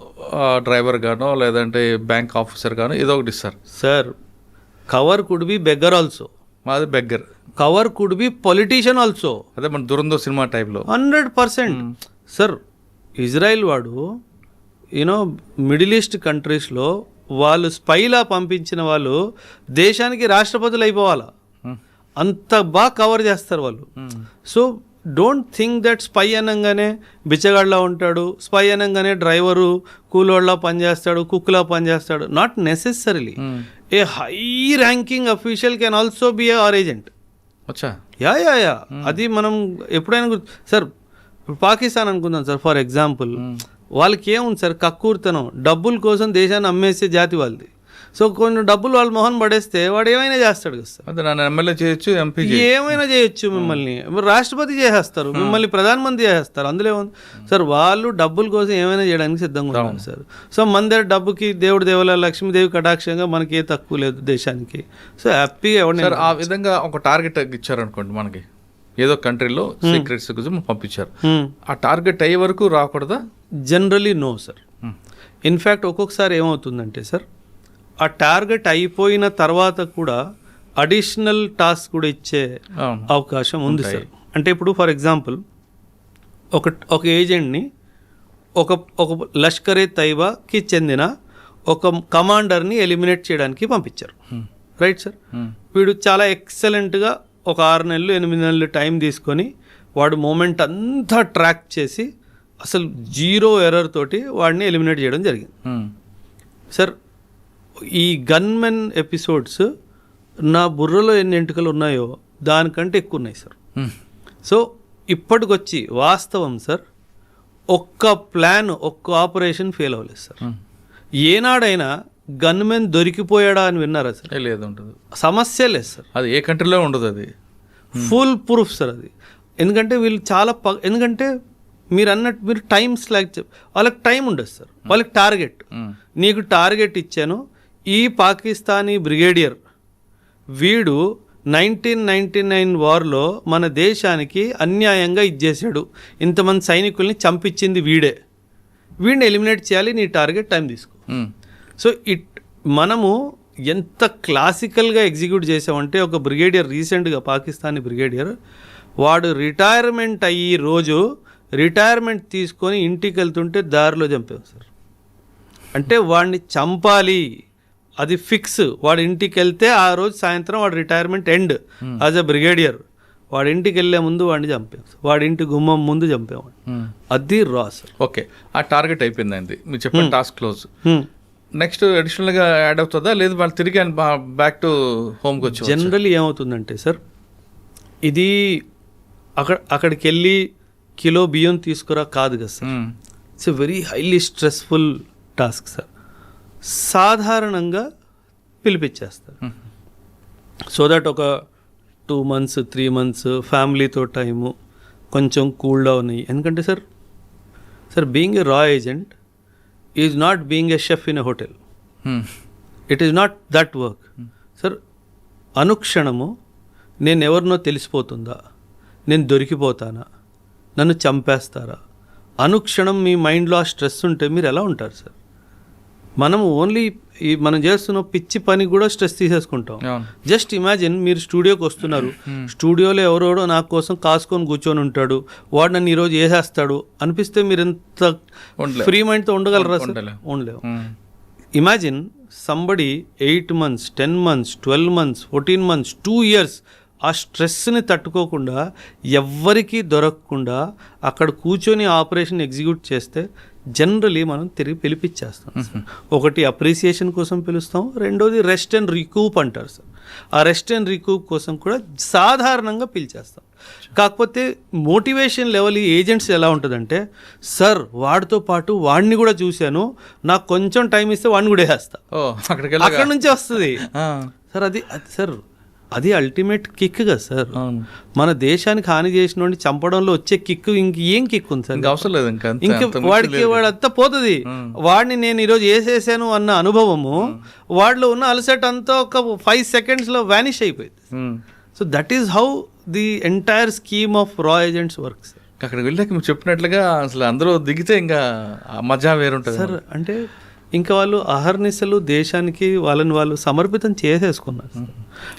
డ్రైవర్ గానో లేదంటే బ్యాంక్ ఆఫీసర్ గానో ఏదో ఒకటి ఇస్తారు. Sir cover could be beggar also, మాది beggar. Cover could be politician also. అదే మన దురందో సినిమా టైప్లో 100%. సార్ ఇజ్రాయిల్ వాడు యూనో మిడిల్ ఈస్ట్ కంట్రీస్లో వాళ్ళు స్పైలా పంపించిన వాళ్ళు దేశానికి రాష్ట్రపతులు అయిపోవాలా, అంత బాగా కవర్ చేస్తారు వాళ్ళు. So don't think that spy అనగానే బిచ్చగాడ్లా ఉంటాడు, స్పై అనగానే డ్రైవరు కూలోళ్ళ పనిచేస్తాడు, కుక్లా పనిచేస్తాడు. Not necessarily. A high ranking official can also be are agent. వచ్చా? యా యా యా అది మనం ఎప్పుడైనా సార్ పాకిస్తాన్ అనుకుందాం సార్ ఫర్ ఎగ్జాంపుల్, వాళ్ళకి ఏముంది సార్ కక్కూర్తనం, డబ్బుల కోసం దేశాన్ని అమ్మేసే జాతి వాళ్ళది. సో కొన్ని డబ్బులు వాళ్ళు మొహన్ పడేస్తే వాడు ఏమైనా చేస్తాడు కదా సార్. అదే నన్ను ఎమ్మెల్యే చేయొచ్చు, ఎంపీ ఏమైనా చేయొచ్చు, మిమ్మల్ని రాష్ట్రపతి చేసేస్తారు, మిమ్మల్ని ప్రధానమంత్రి చేసేస్తారు. అందులో ఉంది సార్, వాళ్ళు డబ్బుల కోసం ఏమైనా చేయడానికి సిద్ధంగా ఉన్నారు సార్. సో మన దగ్గర డబ్బుకి దేవుడు దేవాల లక్ష్మీదేవి కటాక్షంగా మనకి ఏ తక్కువ లేదు దేశానికి. సో హ్యాపీగా ఎవరిని సార్ ఆ విధంగా ఒక టార్గెట్ ఇచ్చారనుకోండి మనకి, ఏదో కంట్రీలో సీక్రెట్స్ గురించి పంపించారు, ఆ టార్గెట్ అయ్యే వరకు రాకూడదా? Generally no sir. ఇన్ఫ్యాక్ట్ ఒక్కొక్కసారి ఏమవుతుందంటే సార్, ఆ టార్గెట్ అయిపోయిన తర్వాత కూడా అడిషనల్ టాస్క్ కూడా ఇచ్చే అవకాశం ఉంది సార్. అంటే ఇప్పుడు ఫర్ ఎగ్జాంపుల్ ఒక ఏజెంట్ని ఒక లష్కరే తైబాకి చెందిన ఒక కమాండర్ని ఎలిమినేట్ చేయడానికి పంపించారు, రైట్ సార్. వీడు చాలా ఎక్సలెంట్గా ఒక 6 నెలలు 8 నెలలు టైం తీసుకొని వాడు మూమెంట్ అంతా ట్రాక్ చేసి అసలు జీరో ఎర్రర్ తోటి వాడిని ఎలిమినేట్ చేయడం జరిగింది సార్. ఈ గన్మెన్ ఎపిసోడ్స్ నా బుర్రలో ఎన్ని ఎంటుకలు ఉన్నాయో దానికంటే ఎక్కువ ఉన్నాయి సార్. సో ఇప్పటికొచ్చి వాస్తవం సార్, ఒక్క ప్లాన్ ఒక్క ఆపరేషన్ ఫెయిల్ అవ్వలేదు సార్. ఏనాడైనా గన్మెన్ దొరికిపోయాడా అని విన్నారా సార్? లేదు, ఉండదు. సమస్య లేదు సార్, అది ఏ కంట్రీలో ఉండదు, అది ఫుల్ ప్రూఫ్ సార్ అది. ఎందుకంటే వీళ్ళు చాలా ఎందుకంటే మీరు అన్నట్టు మీరు టైమ్స్ వాళ్ళకి టైం ఉండదు సార్, వాళ్ళకి టార్గెట్. నీకు టార్గెట్ ఇచ్చాను, ఈ పాకిస్తానీ బ్రిగేడియర్ వీడు 1999 వార్లో మన దేశానికి అన్యాయంగా ఇచ్చేసాడు, ఇంతమంది సైనికుల్ని చంపించింది వీడిని ఎలిమినేట్ చేయాలి, నీ టార్గెట్ టైం తీసుకో. సో మనము ఎంత క్లాసికల్గా ఎగ్జిక్యూట్ చేసామంటే, ఒక బ్రిగేడియర్ రీసెంట్గా పాకిస్తానీ బ్రిగేడియర్ వాడు రిటైర్మెంట్ అయ్యి రోజు రిటైర్మెంట్ తీసుకొని ఇంటికి వెళ్తుంటే దారిలో చంపాం సార్. అంటే వాడిని చంపాలి, అది ఫిక్స్. వాడి ఇంటికి వెళ్తే ఆ రోజు సాయంత్రం వాడు retirement end as a brigadier. వాడి ఇంటికి వెళ్ళే ముందు వాడిని చంపాం, వాడి ఇంటి గుమ్మం ముందు చంపేవాడు. అది రా సార్. ఓకే, ఆ టార్గెట్ అయిపోయిందండి, మీరు చెప్పిన టాస్క్ క్లోజ్. నెక్స్ట్ అడిషనల్గా యాడ్ అవుతుందా, లేదు వాళ్ళు తిరిగి బ్యాక్ టు హోమ్కి వచ్చి? జనరల్లీ ఏమవుతుందంటే సార్, ఇది అక్కడికి వెళ్ళి కిలో బియ్యం తీసుకురా కాదు కదా sir. It's a very highly stressful task sir. సాధారణంగా పిలిపించేస్తారు సో దట్ ఒక 2 months 3 months ఫ్యామిలీతో టైము కొంచెం కూల్ డౌన్ అయ్యి. ఎందుకంటే సార్ బీయింగ్ ఏ రా agent is not being a chef in a hotel. It is not that work sir. అనుక్షణము నేను ఎవరినో తెలిసిపోతుందా, నేను దొరికిపోతానా, నన్ను చంపేస్తారా, అనుక్షణం మీ మైండ్లో ఆ స్ట్రెస్ ఉంటే మీరు ఎలా ఉంటారు సార్? మనం ఓన్లీ మనం చేస్తున్న పిచ్చి పని కూడా స్ట్రెస్ తీసేసుకుంటాం. జస్ట్ ఇమాజిన్, మీరు స్టూడియోకి వస్తున్నారు, స్టూడియోలో ఎవరోడో నా కోసం కాసుకొని కూర్చొని ఉంటాడు, వాడు నన్ను ఈరోజు వేసేస్తాడు అనిపిస్తే మీరు ఎంత ఫ్రీ మైండ్తో ఉండగలరా సార్? ఉండలేవు. Imagine somebody 8 months 10 months 12 months 14 months 2 years ఆ స్ట్రెస్ని తట్టుకోకుండా ఎవ్వరికీ దొరకకుండా అక్కడ కూర్చొని ఆపరేషన్ ఎగ్జిక్యూట్ చేస్తే జనరలీ మనం తిరిగి పిలిపించేస్తాం సార్. ఒకటి అప్రిసియేషన్ కోసం పిలుస్తాం, రెండోది రెస్ట్ అండ్ రికూప్ అంటారు సార్. ఆ రెస్ట్ అండ్ రికూప్ కోసం కూడా సాధారణంగా పిలిచేస్తాం. కాకపోతే మోటివేషన్ లెవెల్ ఈ ఏజెంట్స్ ఎలా ఉంటుందంటే, సార్ వాడితో పాటు వాడిని కూడా చూశాను, నాకు కొంచెం టైం ఇస్తే వాడిని కూడా వేస్తా, అక్కడ నుంచి వస్తుంది సార్. అది సార్ అది అల్టిమేట్ కిక్ కదా సార్. మన దేశానికి హాని చేసిన వాడిని చంపడంలో వచ్చే కిక్ ఇంకేం కిక్ ఉంది సార్? అవసరం లేదు. ఇంకా వాడంతా పోతుంది. వాడిని నేను ఈరోజు వేసేసాను అన్న అనుభవము వాడిలో ఉన్న అలసట అంతా ఒక 5 secondsలో వ్యానిష్ అయిపోయింది. So that is how the entire scheme of రా ఏజెంట్స్ వర్క్ సార్. అక్కడికి వెళ్ళాక మీరు చెప్పినట్లుగా అసలు అందరూ దిగితే ఇంకా మజా వేరుంటుంది సార్. అంటే ఇంకా వాళ్ళు అహర్నిశలు దేశానికి వాళ్ళని వాళ్ళు సమర్పితం చేసేసుకున్నారు సార్.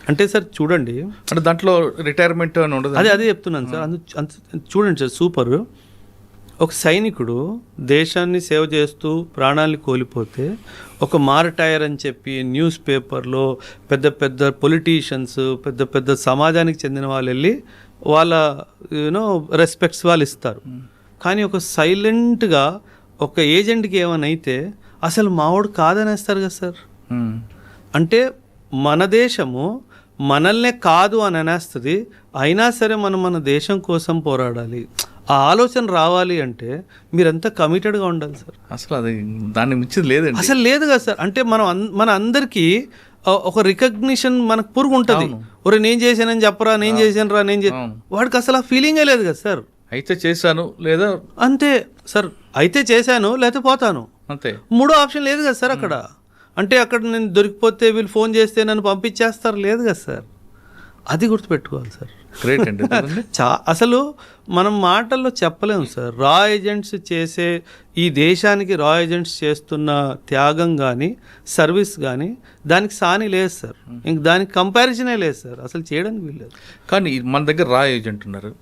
అంటే సార్ చూడండి, అంటే దాంట్లో రిటైర్మెంట్ అని ఉండదు. అదే చెప్తున్నాను సార్. చూడండి సార్, సూపర్. ఒక సైనికుడు దేశాన్ని సేవ చేస్తూ ప్రాణాలని కోల్పోతే ఒక మార్టైర్ అని చెప్పి న్యూస్ పేపర్లో పెద్ద పెద్ద పొలిటీషియన్స్, పెద్ద పెద్ద సమాజానికి చెందిన వాళ్ళు వెళ్ళి వాళ్ళ రెస్పెక్ట్స్ వాళ్ళు ఇస్తారు. కానీ ఒక సైలెంట్గా ఒక ఏజెంట్కి ఏమైనా అయితే అసలు మావాడు కాదనేస్తారు కదా సార్. అంటే మన దేశము మనల్నే కాదు అని అనేస్తుంది, అయినా సరే మనం మన దేశం కోసం పోరాడాలి. ఆ ఆలోచన రావాలి అంటే మీరంతా కమిటెడ్గా ఉండాలి సార్. అసలు అది దాన్ని మించింది లేదండి, అసలు లేదు కదా సార్. అంటే మన అందరికీ ఒక రికగ్నిషన్ మనకు పురుగు ఉంటుంది. ఒరే నేను చేశానని చెప్పరా, నేను చేశాను రా, వాడికి అసలు ఆ ఫీలింగే లేదు కదా సార్. అయితే చేశాను లేదా అంతే సార్, అయితే చేశాను లేకపోతే పోతాను అంతే. మూడో ఆప్షన్ లేదు కదా సార్ అక్కడ. అంటే అక్కడ నేను దొరికిపోతే వీళ్ళు ఫోన్ చేస్తే నన్ను పంపించేస్తారు, లేదు కదా సార్. అది గుర్తుపెట్టుకోవాలి సార్. గ్రేట్ అండి. అసలు మనం మాటల్లో చెప్పలేము సార్. రా ఏజెంట్స్ చేసే ఈ దేశానికి రా ఏజెంట్స్ చేస్తున్న త్యాగం కానీ సర్వీస్ కానీ దానికి సాని లేదు సార్. ఇంక దానికి కంపారిజనే లేదు సార్, అసలు చేయడానికి వీల్లేదు. కానీ మన దగ్గర రా ఏజెంట్ ఉన్నారు,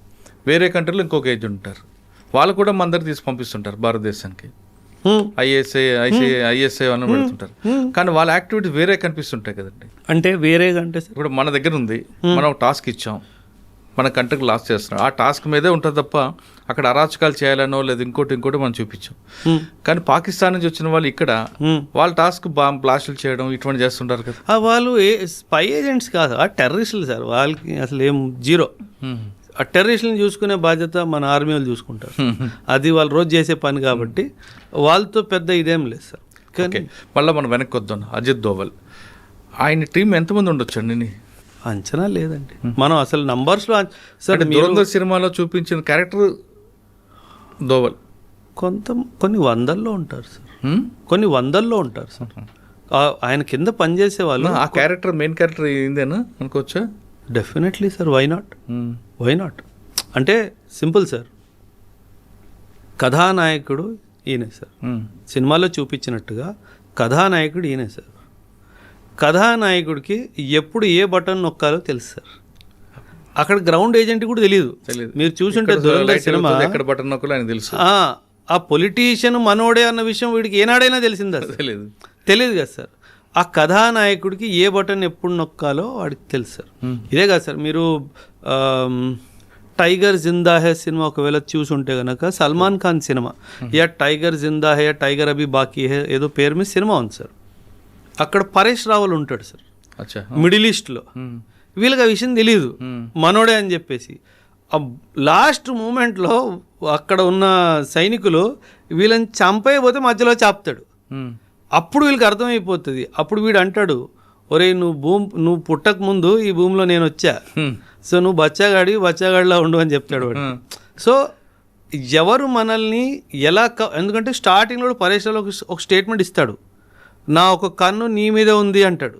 వేరే కంట్రీలో ఇంకొక ఏజెంట్ ఉంటారు, వాళ్ళు కూడా మన దగ్గర తీసి పంపిస్తుంటారు భారతదేశానికి. ఐఎస్ఐ అని పెడుతుంటారు, కానీ వాళ్ళ యాక్టివిటీస్ వేరే కనిపిస్తుంటాయి కదండి. అంటే వేరేగా అంటే ఇప్పుడు మన దగ్గర ఉంది, మనం ఒక టాస్క్ ఇచ్చాం, మన కంట్రీకి లాస్ చేస్తున్నాం, ఆ టాస్క్ మీదే ఉంటుంది తప్ప అక్కడ అరాచకాలు చేయాలనో లేదా ఇంకోటి మనం చూపించాం. కానీ పాకిస్తాన్ నుంచి వచ్చిన వాళ్ళు ఇక్కడ వాళ్ళ టాస్క్ బ్లాస్టులు చేయడం ఇటువంటి చేస్తుంటారు కదా. వాళ్ళు స్పై ఏజెంట్స్ కాదు, ఆ టెర్రరిస్టులు సార్. వాళ్ళకి అసలు ఏం జీరో. ఆ టెర్రరిస్టులను చూసుకునే బాధ్యత మన ఆర్మీ వాళ్ళు చూసుకుంటారు. అది వాళ్ళు రోజు చేసే పని కాబట్టి వాళ్ళతో పెద్ద ఇదేం లేదు సార్. కానీ మళ్ళీ మనం వెనక్కి వద్దాం. అజిత్ దోవల్ ఆయన టీం ఎంతమంది ఉండొచ్చండి? అంచనా లేదండి మనం అసలు నంబర్స్లో. సరే, దురంధర్ సినిమాలో చూపించిన క్యారెక్టర్ దోవల్ కొన్ని వందల్లో ఉంటారు సార్, కొన్ని వందల్లో ఉంటారు సార్. ఆయన కింద పనిచేసే వాళ్ళు. ఆ క్యారెక్టర్ మెయిన్ క్యారెక్టర్ ఏందేనా అనుకోవచ్చా? Definitely sir. వై నాట్ అంటే సింపుల్ సార్. కథానాయకుడు ఈయనే సార్. సినిమాలో చూపించినట్టుగా కథానాయకుడు ఈయనే సార్. కథానాయకుడికి ఎప్పుడు ఏ బటన్ నొక్కాలో తెలుసు సార్. అక్కడ గ్రౌండ్ ఏజెంట్ కూడా తెలియదు. మీరు చూసుంటే దురంధర్ సినిమా ఎక్కడ బటన్ నొక్కాలో ఆయన తెలుసు. ఆ పొలిటీషియన్ మనోడే అన్న విషయం వీడికి ఏనాడైనా తెలిసిందా? తెలియదు కదా సార్. ఆ కథానాయకుడికి ఏ బటన్ ఎప్పుడు నొక్కాలో వాడికి తెలుసు సార్. ఇదే కాదు సార్, మీరు టైగర్ జిందా హే సినిమా ఒకవేళ చూసుంటే కనుక సల్మాన్ ఖాన్ సినిమా, యా టైగర్ జిందా హే, టైగర్ అభి బాకీ హే, ఏదో పేరు మీద సినిమా ఉంది సార్. అక్కడ పరేష్ రావల్ ఉంటాడు సార్ మిడిల్ ఈస్ట్లో. వీళ్ళకి ఆ విషయం తెలియదు, మనోడే అని చెప్పేసి. ఆ లాస్ట్ మూమెంట్లో అక్కడ ఉన్న సైనికులు వీళ్ళని చంపైపోతే మధ్యలో చాపుతాడు. అప్పుడు వీళ్ళకి అర్థమైపోతుంది. అప్పుడు వీడు అంటాడు, ఒరే నువ్వు పుట్టక ముందు ఈ భూమిలో నేను వచ్చా, సో నువ్వు బచ్చాగాడిలా ఉండు అని చెప్తాడు వాడు. సో ఎవరు మనల్ని ఎలా ఎందుకంటే స్టార్టింగ్లో పరేషాలో ఒక స్టేట్మెంట్ ఇస్తాడు, నా ఒక కన్ను నీ మీద ఉంది అంటాడు.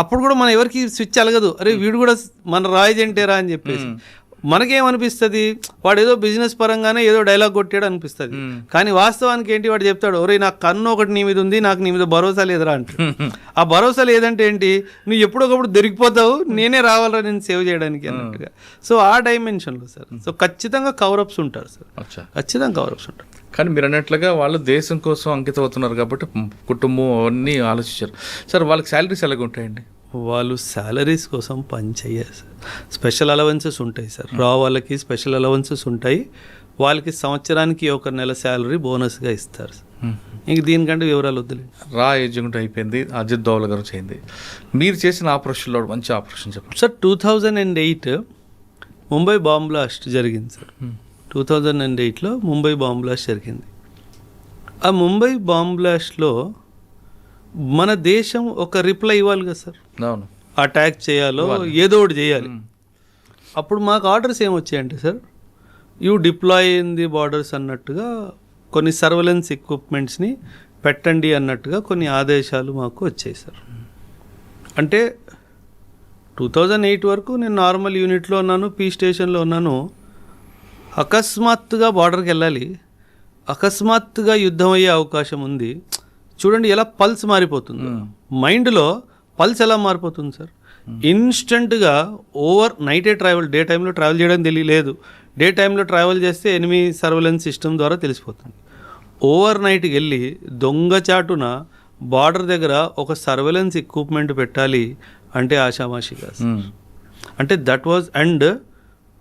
అప్పుడు కూడా మనం ఎవరికి స్విచ్ అలగదు, అరే వీడు కూడా మన రాయజెంటేరా అని చెప్పేసి. మనకేమనిపిస్తుంది, వాడు ఏదో బిజినెస్ పరంగానే ఏదో డైలాగ్ కొట్టాడు అనిపిస్తుంది. కానీ వాస్తవానికి ఏంటి, వాడు చెప్తాడు, ఒరే నాకు కన్ను ఒకటి నీ మీద ఉంది, నాకు నీ మీద భరోసా లేదురా అంట. ఆ భరోసా లేదంటే ఏంటి, నువ్వు ఎప్పుడొకప్పుడు దొరికిపోతావు, నేనే రావాలరా నేను సేవ్ చేయడానికి అన్నట్టుగా. సో ఆ డైమెన్షన్లో సార్. సో ఖచ్చితంగా కవరప్స్ ఉంటారు సార్, ఖచ్చితంగా కవరప్స్ ఉంటారు. కానీ మీరు అన్నట్లుగా వాళ్ళు దేశం కోసం అంకితం అవుతున్నారు కాబట్టి కుటుంబం అవన్నీ ఆలోచించారు సార్. వాళ్ళకి శాలరీస్ ఎలాగ ఉంటాయండి? వాళ్ళు శాలరీస్ కోసం పని చేయరు సార్. స్పెషల్ అలవెన్సెస్ ఉంటాయి సార్. రా వాళ్ళకి స్పెషల్ అలవెన్సెస్ ఉంటాయి. వాళ్ళకి సంవత్సరానికి ఒక నెల శాలరీ బోనస్గా ఇస్తారు. ఇంక దీనికంటే వివరాలు వద్దులే. రా ఎగ్జిక్యూటివ్ అయిపోయింది, అజిత్ దోవల్ గారు చేయింది. మీరు చేసిన ఆపరేషన్లో మంచి ఆపరేషన్ చెప్పండి సార్. 2008 ముంబై బాంబ్ బ్లాస్ట్ జరిగింది సార్. 2008లో ముంబై బాంబ్ బ్లాస్ట్ జరిగింది. ఆ ముంబై బాంబ్ బ్లాస్ట్లో మన దేశం ఒక రిప్లై ఇవ్వాలి కదా సార్. అవును, అటాక్ చేయాలో ఏదో ఒకటి చేయాలి. అప్పుడు మాకు ఆర్డర్స్ ఏమొచ్చాయంటే sir, you deploy in the borders అన్నట్టుగా కొన్ని సర్వలెన్స్ ఎక్విప్మెంట్స్ని పెట్టండి అన్నట్టుగా కొన్ని ఆదేశాలు మాకు వచ్చాయి సార్. అంటే 2008 వరకు నేను నార్మల్ యూనిట్లో ఉన్నాను, పీ స్టేషన్లో ఉన్నాను. అకస్మాత్తుగా బార్డర్కి వెళ్ళాలి, అకస్మాత్తుగా యుద్ధం అయ్యే అవకాశం ఉంది. చూడండి ఎలా పల్స్ మారిపోతుంది, మైండ్లో పల్స్ ఎలా మారిపోతుంది సార్. ఇన్స్టెంట్గా ఓవర్ నైటే ట్రావెల్, డే టైంలో ట్రావెల్ చేయడం తెలియలేదు. డే టైంలో ట్రావెల్ చేస్తే ఎనిమీ సర్వేలెన్స్ సిస్టమ్ ద్వారా తెలిసిపోతుంది. ఓవర్ నైట్కి వెళ్ళి దొంగచాటున బార్డర్ దగ్గర ఒక సర్వేలెన్స్ ఎక్విప్మెంట్ పెట్టాలి అంటే ఆషామాషిగా సార్. అంటే దట్ వాజ్, అండ్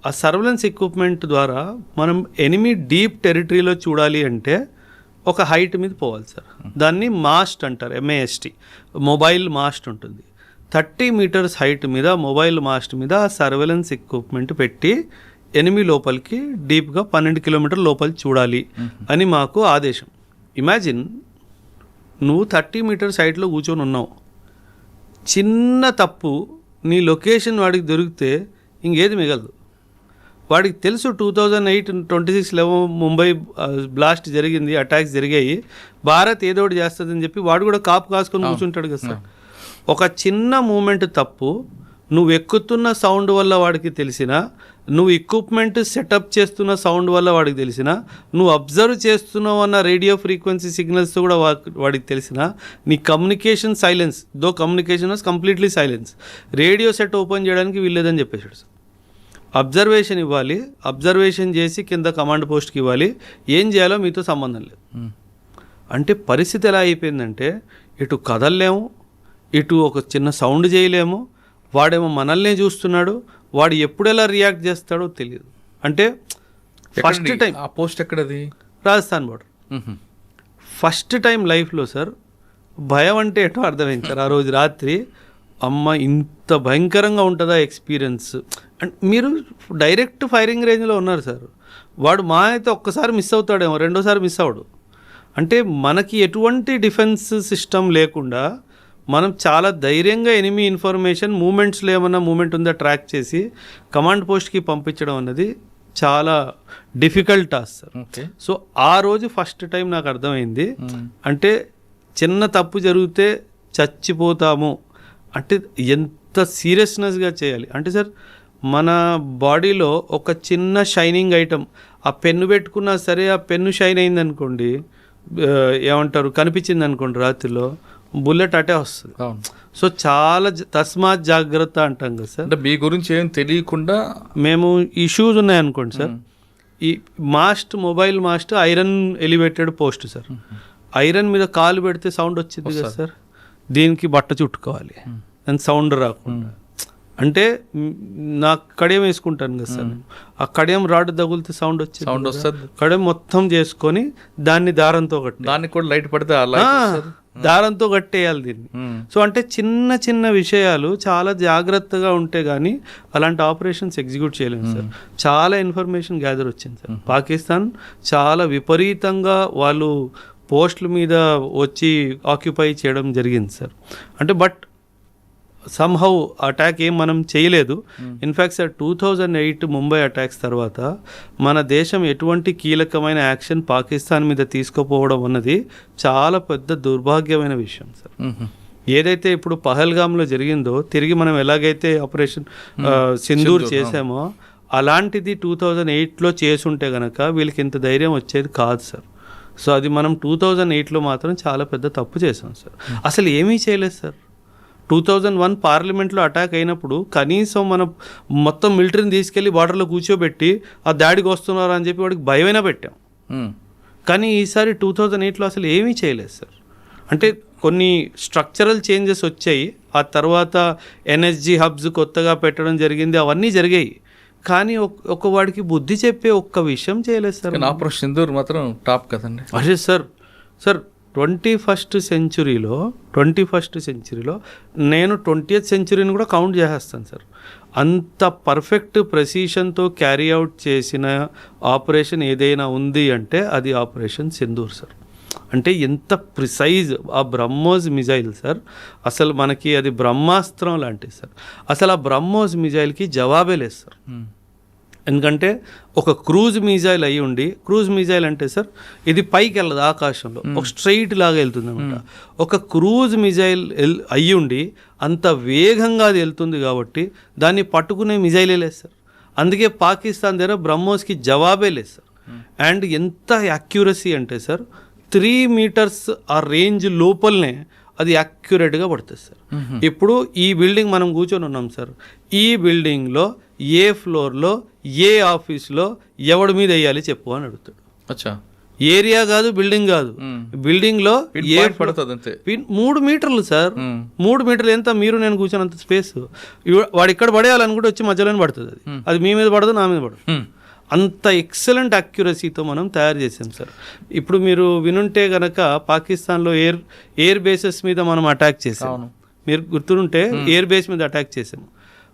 ఆ సర్వేలెన్స్ ఎక్విప్మెంట్ ద్వారా మనం ఎనిమీ డీప్ టెరిటరీలో చూడాలి అంటే ఒక హైట్ మీద పోవాలి సార్. దాన్ని మాస్ట్ అంటారు, MAST, మొబైల్ మాస్ట్ ఉంటుంది. 30 మీటర్స్ హైట్ మీద మొబైల్ మాస్ట్ మీద ఆ సర్వేలెన్స్ ఎక్విప్మెంట్ పెట్టి ఎనిమి లోపలికి డీప్గా 12 కిలోమీటర్ లోపలికి చూడాలి అని మాకు ఆదేశం. ఇమాజిన్, నువ్వు 30 మీటర్స్ హైట్లో కూర్చొని ఉన్నావు, చిన్న తప్పు నీ లొకేషన్ వాడికి దొరికితే ఇంకేది మిగలదు. వాడికి తెలుసు 2008-26 ముంబై బ్లాస్ట్ జరిగింది, అటాక్స్ జరిగాయి, భారత్ ఏదో ఒకటి చేస్తుందని చెప్పి వాడు కూడా కాపు కాసుకొని కూర్చుంటాడు కదా సార్. ఒక చిన్న మూమెంట్ తప్పు నువ్వు ఎక్కుతున్న సౌండ్ వల్ల వాడికి తెలిసినా, నువ్వు ఎక్విప్మెంట్ సెటప్ చేస్తున్న సౌండ్ వల్ల వాడికి తెలిసినా, నువ్వు అబ్జర్వ్ చేస్తున్నావు అన్న రేడియో ఫ్రీక్వెన్సీ సిగ్నల్స్తో కూడా వాడికి తెలిసినా, నీ communication silence, though communication was completely silence, radio set open చేయడానికి వీల్లేదని చెప్పేసాడు సార్. అబ్జర్వేషన్ ఇవ్వాలి, అబ్జర్వేషన్ చేసి కింద కమాండ్ పోస్ట్కి ఇవ్వాలి, ఏం చేయాలో మీతో సంబంధం లేదు. అంటే పరిస్థితి ఎలా అయిపోయిందంటే, ఇటు కదలలేము, ఇటు ఒక చిన్న సౌండ్ చేయలేము, వాడేమో మనల్నే చూస్తున్నాడు, వాడు ఎప్పుడు ఎలా రియాక్ట్ చేస్తాడో తెలియదు. అంటే ఫస్ట్ టైం ఆ పోస్ట్ ఎక్కడది? రాజస్థాన్ బార్డర్. ఫస్ట్ టైం లైఫ్లో సార్ భయం అంటే ఏంటో అర్థమైంది సార్. ఆ రోజు రాత్రి అమ్మ ఇంత భయంకరంగా ఉంటుందా ఎక్స్పీరియన్స్. అండ్ మీరు డైరెక్ట్ ఫైరింగ్ రేంజ్లో ఉన్నారు సార్. వాడు మా అయితే ఒక్కసారి మిస్ అవుతాడేమో, రెండోసారి మిస్ అవడు. అంటే మనకి ఎటువంటి డిఫెన్స్ సిస్టమ్ లేకుండా మనం చాలా ధైర్యంగా ఎనిమీ ఇన్ఫర్మేషన్ మూమెంట్స్లో ఏమన్నా మూమెంట్ ఉందా ట్రాక్ చేసి కమాండ్ పోస్ట్కి పంపించడం అన్నది చాలా డిఫికల్ట్ టాస్క్ సార్. సో ఆ రోజు ఫస్ట్ టైం నాకు అర్థమైంది, అంటే చిన్న తప్పు జరిగితే చచ్చిపోతాము అంటే ఎంత సీరియస్నెస్గా చేయాలి. అంటే సార్ మన బాడీలో ఒక చిన్న షైనింగ్ ఐటమ్, ఆ పెన్ను పెట్టుకున్నా సరే ఆ పెన్ను షైన్ అయింది అనుకోండి, ఏమంటారు కనిపించింది అనుకోండి రాత్రిలో, బుల్లెట్ అటే వస్తుంది. సో చాలా తస్మాత్ జాగ్రత్త అంటాం కదా సార్. అంటే మీ గురించి ఏం తెలియకుండా మేము ఈ షూస్ ఉన్నాయనుకోండి సార్, ఈ mast, mobile mast iron elevated post sir. Iron మీద కాలు పెడితే సౌండ్ వచ్చింది కదా సార్, దీనికి బట్ట చుట్టుకోవాలి దాని సౌండ్ రాకుండా. అంటే నాకు కడియం వేసుకుంటాను కదా సార్, ఆ కడియం రాడ్ తగులితే సౌండ్ వస్తుంది. కడియం మొత్తం చేసుకొని దాన్ని దారంతో కట్టి, దానికి కూడా లైట్ పడితే దారంతో కట్టేయాలి దీన్ని. సో అంటే చిన్న చిన్న విషయాలు చాలా జాగ్రత్తగా ఉంటే కానీ అలాంటి ఆపరేషన్స్ ఎగ్జిక్యూట్ చేయలేము సార్. చాలా ఇన్ఫర్మేషన్ గ్యాదర్ వచ్చింది సార్. పాకిస్తాన్ చాలా విపరీతంగా వాళ్ళు పోస్టుల మీద వచ్చి ఆక్యుపై చేయడం జరిగింది సార్. అంటే బట్ సమ్హౌ అటాక్ ఏం మనం చేయలేదు. ఇన్ఫ్యాక్ట్ సార్ 2008 ముంబై అటాక్స్ తర్వాత మన దేశం ఎటువంటి కీలకమైన యాక్షన్ పాకిస్తాన్ మీద తీసుకుపోవడం అన్నది చాలా పెద్ద దుర్భాగ్యమైన విషయం సార్. ఏదైతే ఇప్పుడు పహల్గామ్లో జరిగిందో, తిరిగి మనం ఎలాగైతే ఆపరేషన్ సింధూర్ చేసామో అలాంటిది 2008లో చేసుంటే కనుక వీళ్ళకి ఇంత ధైర్యం వచ్చేది కాదు సార్. సో అది మనం 2008లో మాత్రం చాలా పెద్ద తప్పు చేసాం సార్. అసలు ఏమీ చేయలేదు సార్. 2001 పార్లమెంట్లో అటాక్ అయినప్పుడు కనీసం మనం మొత్తం మిలిటరీని తీసుకెళ్లి బార్డర్లో కూర్చోబెట్టి ఆ దాడికి వస్తున్నారు అని చెప్పి వాడికి భయమైనా పెట్టాం. కానీ ఈసారి 2008లో అసలు ఏమీ చేయలేదు సార్. అంటే కొన్ని స్ట్రక్చరల్ చేంజెస్ వచ్చాయి, ఆ తర్వాత NSG హబ్స్ కొత్తగా పెట్టడం జరిగింది, అవన్నీ జరిగాయి. కానీ ఒక వాడికి బుద్ధి చెప్పే ఒక్క విషయం చేయలేదు సార్. కానీ ఆపరేషన్ సింధూర్ మాత్రం టాప్ కదండి. అదే సార్ 21st సెంచురీలో నేను 20th సెంచురీని కూడా కౌంట్ చేసేస్తాను సార్. అంత పర్ఫెక్ట్ ప్రెసిషన్తో క్యారీ అవుట్ చేసిన ఆపరేషన్ ఏదైనా ఉంది అంటే అది ఆపరేషన్ సింధూర్ సార్. అంటే ఎంత ప్రిసైజ్ ఆ బ్రహ్మోస్ మిజైల్ సార్, అసలు మనకి అది బ్రహ్మాస్త్రం లాంటిది సార్. అసలు ఆ బ్రహ్మోస్ మిజైల్కి జవాబే లేదు సార్. ఎందుకంటే ఒక క్రూజ్ మిజైల్ అయ్యి ఉండి, క్రూజ్ మిజైల్ అంటే సార్ ఇది పైకి వెళ్ళదు ఆకాశంలో, ఒక స్ట్రైట్ లాగా వెళ్తుంది అనమాట. ఒక క్రూజ్ మిజైల్ అయ్యి ఉండి అంత వేగంగా అది వెళ్తుంది కాబట్టి దాన్ని పట్టుకునే మిజైలే లేదు సార్. అందుకే పాకిస్తాన్ దగ్గర బ్రహ్మోస్కి జవాబే లేదు సార్. అండ్ ఎంత యాక్యురసీ అంటే సార్ 3 మీటర్స్ ఆ రేంజ్ లోపలనే అది యాక్యురేట్గా పడుతుంది సార్. ఇప్పుడు ఈ బిల్డింగ్ మనం కూర్చొని ఉన్నాం సార్, ఈ బిల్డింగ్లో ఏ ఫ్లోర్లో ఏ ఆఫీస్లో ఎవడి మీద వేయాలి చెప్పు అని అడుగుతాడు. అచ్చా, ఏరియా కాదు, బిల్డింగ్ కాదు, బిల్డింగ్లో ఏ పడుతుంది అంతే. 3 మీటర్లు సార్, 3 మీటర్లు ఎంత మీరు నేను కూర్చొని అంత స్పేస్. వాడు ఇక్కడ పడేయాలనుకుంటే వచ్చి మధ్యలోనే పడుతుంది. అది మీ మీద పడదు, నా మీద పడదు. అంత ఎక్సలెంట్ అక్యురసీతో మనం తయారు చేసాం సార్. ఇప్పుడు మీరు వినుంటే గనక పాకిస్తాన్లో ఎయిర్ బేసెస్ మీద మనం అటాక్ చేసాం. మీరు గుర్తుంటే ఎయిర్ బేస్ మీద అటాక్ చేసాము.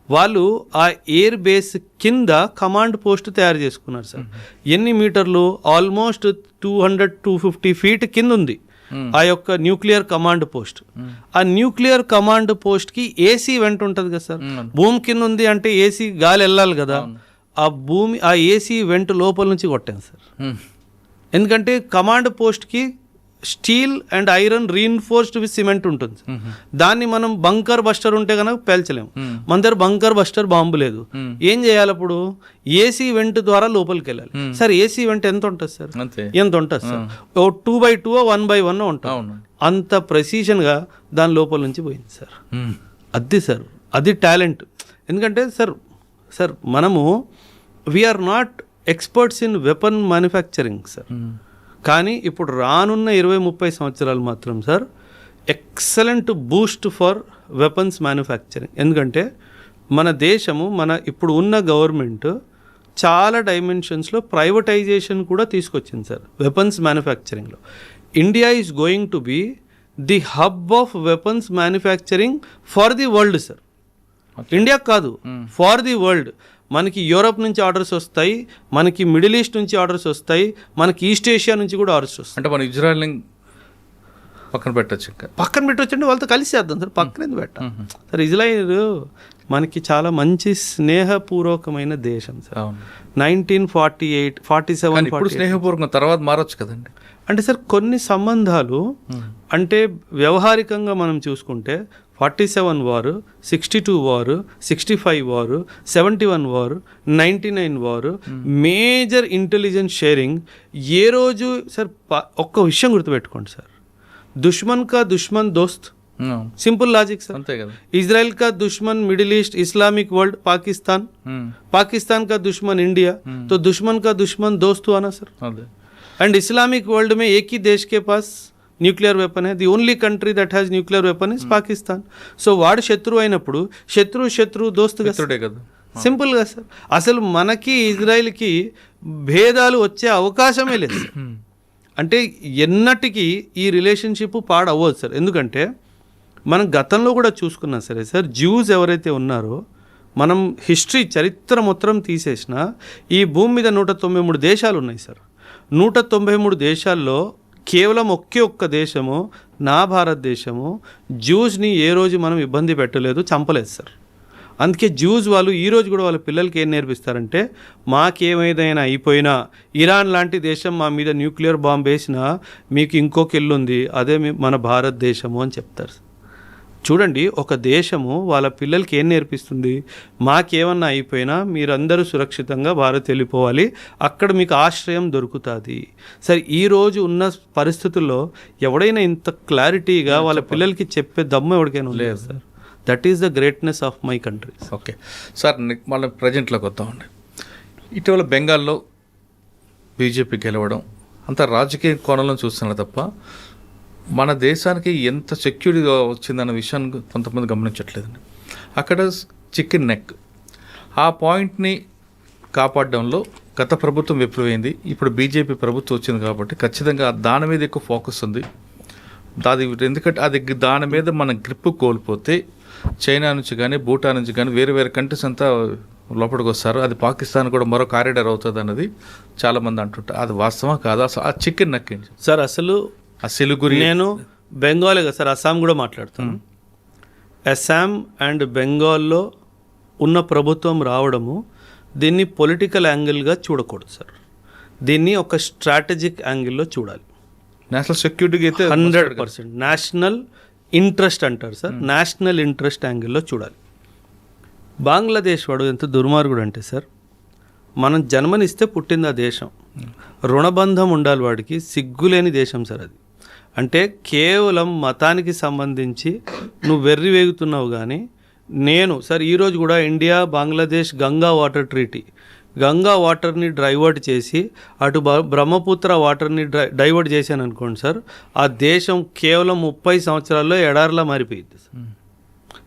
వాళ్ళు ఆ ఎయిర్ బేస్ కింద కమాండ్ పోస్ట్ తయారు చేసుకున్నారు సార్. ఎన్ని మీటర్లు? ఆల్మోస్ట్ 200-250 ఫీట్ కింద ఉంది ఆ యొక్క న్యూక్లియర్ కమాండ్ పోస్ట్. ఆ న్యూక్లియర్ కమాండ్ పోస్ట్కి ఏసీ వెంట ఉంటుంది కదా సార్. భూమి కింద ఉంది అంటే ఏసీ గాలి వెళ్ళాలి కదా. ఆ ఏసీ వెంట లోపల నుంచి కొట్టాను సార్. ఎందుకంటే కమాండ్ పోస్ట్కి steel and iron reinforced with cement ఉంటుంది. దాన్ని మనం బంకర్ బస్టర్ ఉంటే కనుక పేల్చలేము. మన దగ్గర బంకర్ బస్టర్ బాంబు లేదు. ఏం చేయాలి అప్పుడు? ఏసీ వెంట్ ద్వారా లోపలికి వెళ్ళాలి సార్. ఏసీ వెంట్ ఎంత ఉంటుంది సార్? ఎంత ఉంటుంది సార్? 2x2 1x1 ఉంటుంది. అంత ప్రెసిషన్గా దాని లోపల నుంచి పోయింది సార్. అది సార్, అది టాలెంట్. ఎందుకంటే సార్ మనము we are not experts in weapon manufacturing sir. కానీ ఇప్పుడు రానున్న 20-30 సంవత్సరాలు మాత్రం sir excellent boost for weapons manufacturing. ఎందుకంటే మన దేశము, ఇప్పుడు ఉన్న గవర్నమెంట్ చాలా డైమెన్షన్స్లో ప్రైవేటైజేషన్ కూడా తీసుకొచ్చింది సార్ వెపన్స్ మ్యానుఫ్యాక్చరింగ్లో. India is going to be the hub of weapons manufacturing for the world sir. India కాదు, ఫార్ ది వరల్డ్. మనకి యూరోప్ నుంచి ఆర్డర్స్ వస్తాయి, మనకి మిడిల్ ఈస్ట్ నుంచి ఆర్డర్స్ వస్తాయి, మనకి ఈస్ట్ ఏషియా నుంచి కూడా ఆర్డర్స్ వస్తాయి. అంటే మన ఇజ్రాయెల్ని పక్కన పెట్టచ్చు అంటే వాళ్ళతో కలిసి చేద్దాం సార్. పక్కన ఎందుకు పెట్టాం సార్? ఇజ్రాయిల్ మనకి చాలా మంచి స్నేహపూర్వకమైన దేశం సార్. 1948, 47 స్నేహపూర్వకం తర్వాత మారచ్చు కదండి. అంటే సార్ కొన్ని సంబంధాలు అంటే వ్యవహారికంగా మనం చూసుకుంటే 47 వారు, 62 వారు, 65 వారు, 71 వారు, 99 వారు, మేజర్ ఇంటెలిజెన్స్ షేరింగ్. ఏ రోజు సార్ ఒక్క విషయం గుర్తుపెట్టుకోండి సార్, దుష్మన్ కా దుష్మన్ దోస్త్. సింపుల్ లాజిక్ సార్, అంతే కదా. ఇజ్రాయెల్ కా దుష్మన్ middle east, Islamic world Pakistan, Pakistan का दुश्मन इंडिया, तो दुश्मन का दुश्मन दोस्त हुआ ना सर. एंड इस्लामिक वर्ल्ड में एक ही देश के पास nuclear weapon. The only country that has nuclear weapon is Pakistan. So వాడు శత్రువు అయినప్పుడు శత్రువు దోస్తుగా కదా. సింపుల్గా సార్. అసలు మనకి ఇజ్రాయిల్కి భేదాలు వచ్చే అవకాశమే లేదు సార్. అంటే ఎన్నటికీ ఈ రిలేషన్షిప్ పాడవ్వదు సార్. ఎందుకంటే మనం గతంలో కూడా చూసుకున్నా సరే సార్, జ్యూస్ ఎవరైతే ఉన్నారో మనం చరిత్ర మొత్తం తీసేసినా ఈ భూమి మీద 193 దేశాలు ఉన్నాయి సార్. 193 దేశాల్లో కేవలం ఒక్క దేశము, నా భారతదేశము, జ్యూస్ని ఏ రోజు మనం ఇబ్బంది పెట్టలేదు, చంపలేదు సార్. అందుకే జ్యూస్ వాళ్ళు ఈరోజు కూడా వాళ్ళ పిల్లలకి ఏం నేర్పిస్తారంటే, మాకేమైనా అయిపోయినా ఇరాన్ లాంటి దేశం మా మీద న్యూక్లియర్ బాంబు వేసినా మీకు ఇంకొక ఇల్లు ఉంది, అదే మన భారతదేశము అని చెప్తారు. చూడండి, ఒక దేశము వాళ్ళ పిల్లలకి ఏం నేర్పిస్తుంది? మాకేమన్నా అయిపోయినా మీరందరూ సురక్షితంగా భారత్ వెళ్ళిపోవాలి, అక్కడ మీకు ఆశ్రయం దొరుకుతుంది. సరే, ఈరోజు ఉన్న పరిస్థితుల్లో ఎవడైనా ఇంత క్లారిటీగా వాళ్ళ పిల్లలకి చెప్పే దమ్ము ఎవరికైనా లేదు sir. That is the greatness of my country. Okay sir, మళ్ళీ ప్రజెంట్లోకి వద్దామండి. ఇటీవల బెంగాల్లో బీజేపీ గెలవడం అంత రాజకీయ కోణంలో చూస్తున్నారు తప్ప మన దేశానికి ఎంత సెక్యూరిటీగా వచ్చిందన్న విషయాన్ని కొంతమంది గమనించట్లేదండి. అక్కడ చికెన్ నెక్ ఆ పాయింట్ని కాపాడడంలో గత ప్రభుత్వం విఫలమైంది. ఇప్పుడు బీజేపీ ప్రభుత్వం వచ్చింది కాబట్టి ఖచ్చితంగా దాని మీద ఎక్కువ ఫోకస్ ఉంది. ఎందుకంటే దాని మీద మన గ్రిప్ కోల్పోతే చైనా నుంచి కానీ భూటాన్ నుంచి కానీ వేరే వేరే కంట్రీస్ అంతా లోపలికి వస్తారు. అది పాకిస్తాన్ కూడా మరో కారిడార్ అవుతుంది అన్నది చాలామంది అంటుంటారు. అది వాస్తవం కాదు. అసలు ఆ చికెన్ నక్కింది సార్. అసలు ఆ సిలిగురి, నేను బెంగాలే కదా సార్, అస్సాం కూడా మాట్లాడతాను. అస్సాం అండ్ బెంగాల్లో ఉన్న ప్రభుత్వం రావడము, దీన్ని పొలిటికల్ యాంగిల్గా చూడకూడదు సార్. దీన్ని ఒక స్ట్రాటజిక్ యాంగిల్లో చూడాలి. నేషనల్ సెక్యూరిటీకి అయితే 100% నేషనల్ ఇంట్రెస్ట్ అంటారు సార్. నేషనల్ ఇంట్రెస్ట్ యాంగిల్లో చూడాలి. బంగ్లాదేశ్ వాడు ఎంత దుర్మార్గుడు అంటే సార్, మనం జన్మనిస్తే పుట్టింది ఆ దేశం, రుణబంధం ఉండాలి వాడికి, సిగ్గులేని దేశం సార్ అది. అంటే కేవలం మతానికి సంబంధించి నువ్వు వెర్రి వేగుతున్నావు. కానీ నేను సార్ ఈరోజు కూడా India Bangladesh Ganga water treaty, Ganga వాటర్ని డైవర్ట్ చేసి అటు బ్రహ్మపుత్ర వాటర్ని డైవర్ట్ చేశాను అనుకోండి సార్, ఆ దేశం కేవలం 30 సంవత్సరాల్లో ఎడారిలా మారిపోయింది సార్.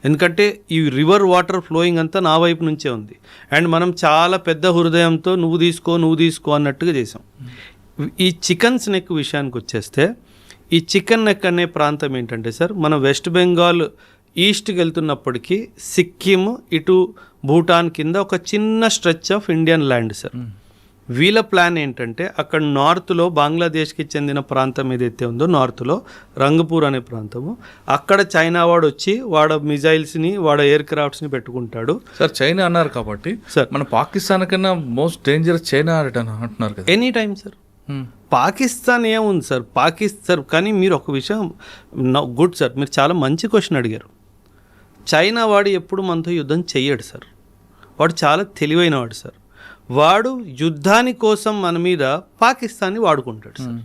ఎందుకంటే ఈ రివర్ వాటర్ ఫ్లోయింగ్ అంతా నా వైపు నుంచే ఉంది. అండ్ మనం చాలా పెద్ద హృదయంతో నువ్వు తీసుకో అన్నట్టుగా చేసాం. ఈ చికెన్ నెక్ విషయానికి వచ్చేస్తే, ఈ చికెన్ నెక్ అనే ప్రాంతం ఏంటంటే సార్, మన వెస్ట్ బెంగాల్ ఈస్ట్కి వెళ్తున్నప్పటికీ సిక్కిం ఇటు భూటాన్ కింద ఒక చిన్న stretch of Indian land sir. వీళ్ళ ప్లాన్ ఏంటంటే అక్కడ నార్త్లో బంగ్లాదేశ్కి చెందిన ప్రాంతం ఏదైతే ఉందో నార్త్లో రంగపూర్ అనే ప్రాంతము, అక్కడ చైనా వాడు వచ్చి వాడ మిజైల్స్ని వాడ ఎయిర్ క్రాఫ్ట్స్ని పెట్టుకుంటాడు సార్. చైనా అన్నారు కాబట్టి సార్, మన పాకిస్తాన్ కన్నా మోస్ట్ డేంజరస్ చైనా అంటున్నారు కదా ఎనీ టైం సార్. పాకిస్తాన్ ఏముంది సార్, పాకిస్తాన్. కానీ మీరు ఒక విషయం గుడ్ సార్, మీరు చాలా మంచి క్వశ్చన్ అడిగారు. చైనా వాడు ఎప్పుడు మనతో యుద్ధం చెయ్యడు సార్. వాడు చాలా తెలివైన వాడు సార్. వాడు యుద్ధాని కోసం మన మీద పాకిస్తాన్ని వాడుకుంటాడు సార్.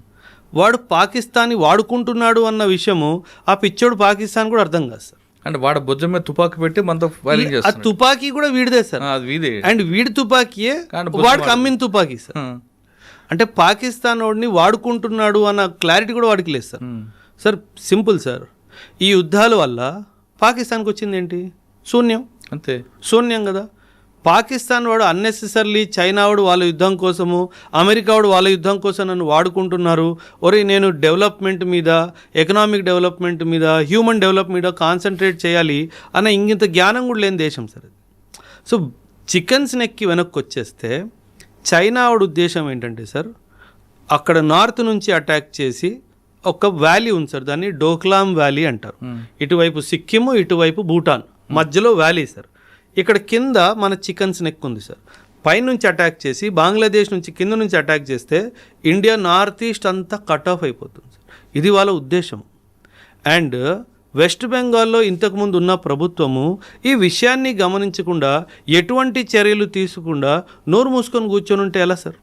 వాడు పాకిస్తాన్ని వాడుకుంటున్నాడు అన్న విషయము ఆ పిచ్చోడు పాకిస్తాన్ కూడా అర్థం కాదు సార్. అంటే వాడు భుజం మీద తుపాకీ పెట్టి మనతో ఫైరింగ్ ఆ చేస్తాడు. తుపాకీ కూడా వీడిదే సార్. అండ్ వీడి తుపాకీయే వాడికి అమ్మిన తుపాకీ సార్. అంటే పాకిస్తాన్ వాడిని వాడుకుంటున్నాడు అన్న క్లారిటీ కూడా వాడికి లేదు సార్. సార్ సింపుల్ సార్, ఈ యుద్ధాల వల్ల పాకిస్తాన్కి వచ్చింది ఏంటి? శూన్యం. అంతే, శూన్యం కదా. పాకిస్తాన్ వాడు అన్నెసెసర్లీ చైనా వాడు వాళ్ళ యుద్ధం కోసము, అమెరికా వాడు వాళ్ళ యుద్ధం కోసం నన్ను వాడుకుంటున్నారు. ఒరే నేను డెవలప్మెంట్ మీద, ఎకనామిక్ డెవలప్మెంట్ మీద, హ్యూమన్ డెవలప్మెంట్ మీద కాన్సన్ట్రేట్ చేయాలి అన్న ఇంత జ్ఞానం కూడా లేని దేశం సార్ అది. సో చికెన్స్ నెక్కి వెనక్కి వచ్చేస్తే చైనా వాడు ఉద్దేశం ఏంటంటే సార్, అక్కడ నార్త్ నుంచి అటాక్ చేసి ఒక వ్యాలీ ఉంది సార్, దాన్ని డోక్లాం వ్యాలీ అంటారు. ఇటువైపు సిక్కిము, ఇటువైపు భూటాన్, మధ్యలో వ్యాలీ సార్. ఇక్కడ కింద మన చికెన్స్ నెక్ ఉంది సార్. పైనుంచి అటాక్ చేసి బంగ్లాదేశ్ నుంచి కింద నుంచి అటాక్ చేస్తే ఇండియా నార్త్ ఈస్ట్ అంతా కట్ ఆఫ్ అయిపోతుంది సార్. ఇది వాళ్ళ ఉద్దేశం. అండ్ వెస్ట్ బెంగాల్లో ఇంతకుముందు ఉన్న ప్రభుత్వము ఈ విషయాన్ని గమనించకుండా, ఎటువంటి చర్యలు తీసుకుండా నోరు మూసుకొని కూర్చొని ఉంటే ఎలా సార్?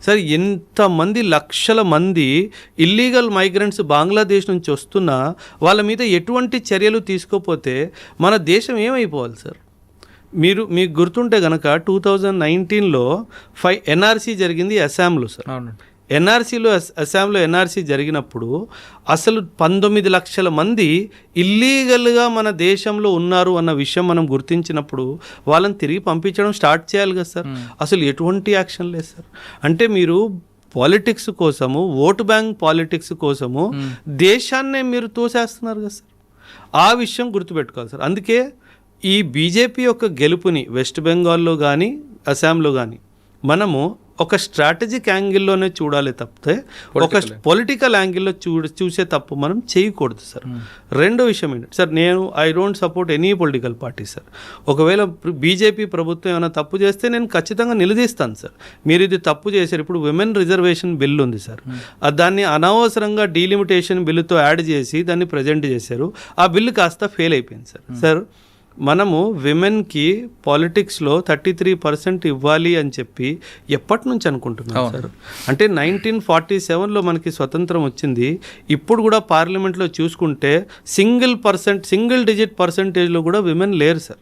సార్ ఎంతమంది లక్షల మంది ఇల్లీగల్ మైగ్రెంట్స్ బంగ్లాదేశ్ నుంచి వస్తున్నా వాళ్ళ మీద ఎటువంటి చర్యలు తీసుకోకపోతే మన దేశం ఏమైపోవాలి సార్? మీకు గుర్తుంటే కనుక 2019లో 5 NRC జరిగింది అస్సాంలో సార్. అస్సాంలో ఎన్ఆర్సీ జరిగినప్పుడు అసలు 19 లక్షల మంది ఇల్లీగల్గా మన దేశంలో ఉన్నారు అన్న విషయం మనం గుర్తించినప్పుడు వాళ్ళని తిరిగి పంపించడం స్టార్ట్ చేయాలి కదా సార్. అసలు ఎటువంటి యాక్షన్ లేదు సార్. అంటే మీరు పాలిటిక్స్ కోసము, ఓటు బ్యాంక్ పాలిటిక్స్ కోసము దేశాన్నే మీరు తోసేస్తున్నారు కదా సార్. ఆ విషయం గుర్తుపెట్టుకోవాలి సార్. అందుకే ఈ బీజేపీ యొక్క గెలుపుని వెస్ట్ బెంగాల్లో కానీ అస్సాంలో కానీ మనము ఒక స్ట్రాటజిక్ యాంగిల్లోనే చూడాలి తప్పితే ఒక పొలిటికల్ యాంగిల్లో చూసే తప్పు మనం చేయకూడదు సార్. రెండో విషయం ఏంటంటే sir, I don't support any political party sir. ఒకవేళ బీజేపీ ప్రభుత్వం ఏమైనా తప్పు చేస్తే నేను ఖచ్చితంగా నిలదీస్తాను సార్. మీరు ఇది తప్పు చేశారు. ఇప్పుడు విమెన్ రిజర్వేషన్ బిల్ ఉంది సార్, దాన్ని అనవసరంగా డీలిమిటేషన్ బిల్లుతో యాడ్ చేసి దాన్ని ప్రజెంట్ చేశారు. ఆ బిల్లు కాస్త ఫెయిల్ అయిపోయింది సార్. సార్ మనము విమెన్కి పాలిటిక్స్లో 33% ఇవ్వాలి అని చెప్పి ఎప్పటి నుంచి అనుకుంటున్నాం సార్? అంటే 1947లో మనకి స్వతంత్రం వచ్చింది. ఇప్పుడు కూడా పార్లమెంట్లో చూసుకుంటే సింగిల్ డిజిట్ పర్సంటేజ్లో కూడా విమెన్ లేరు సార్.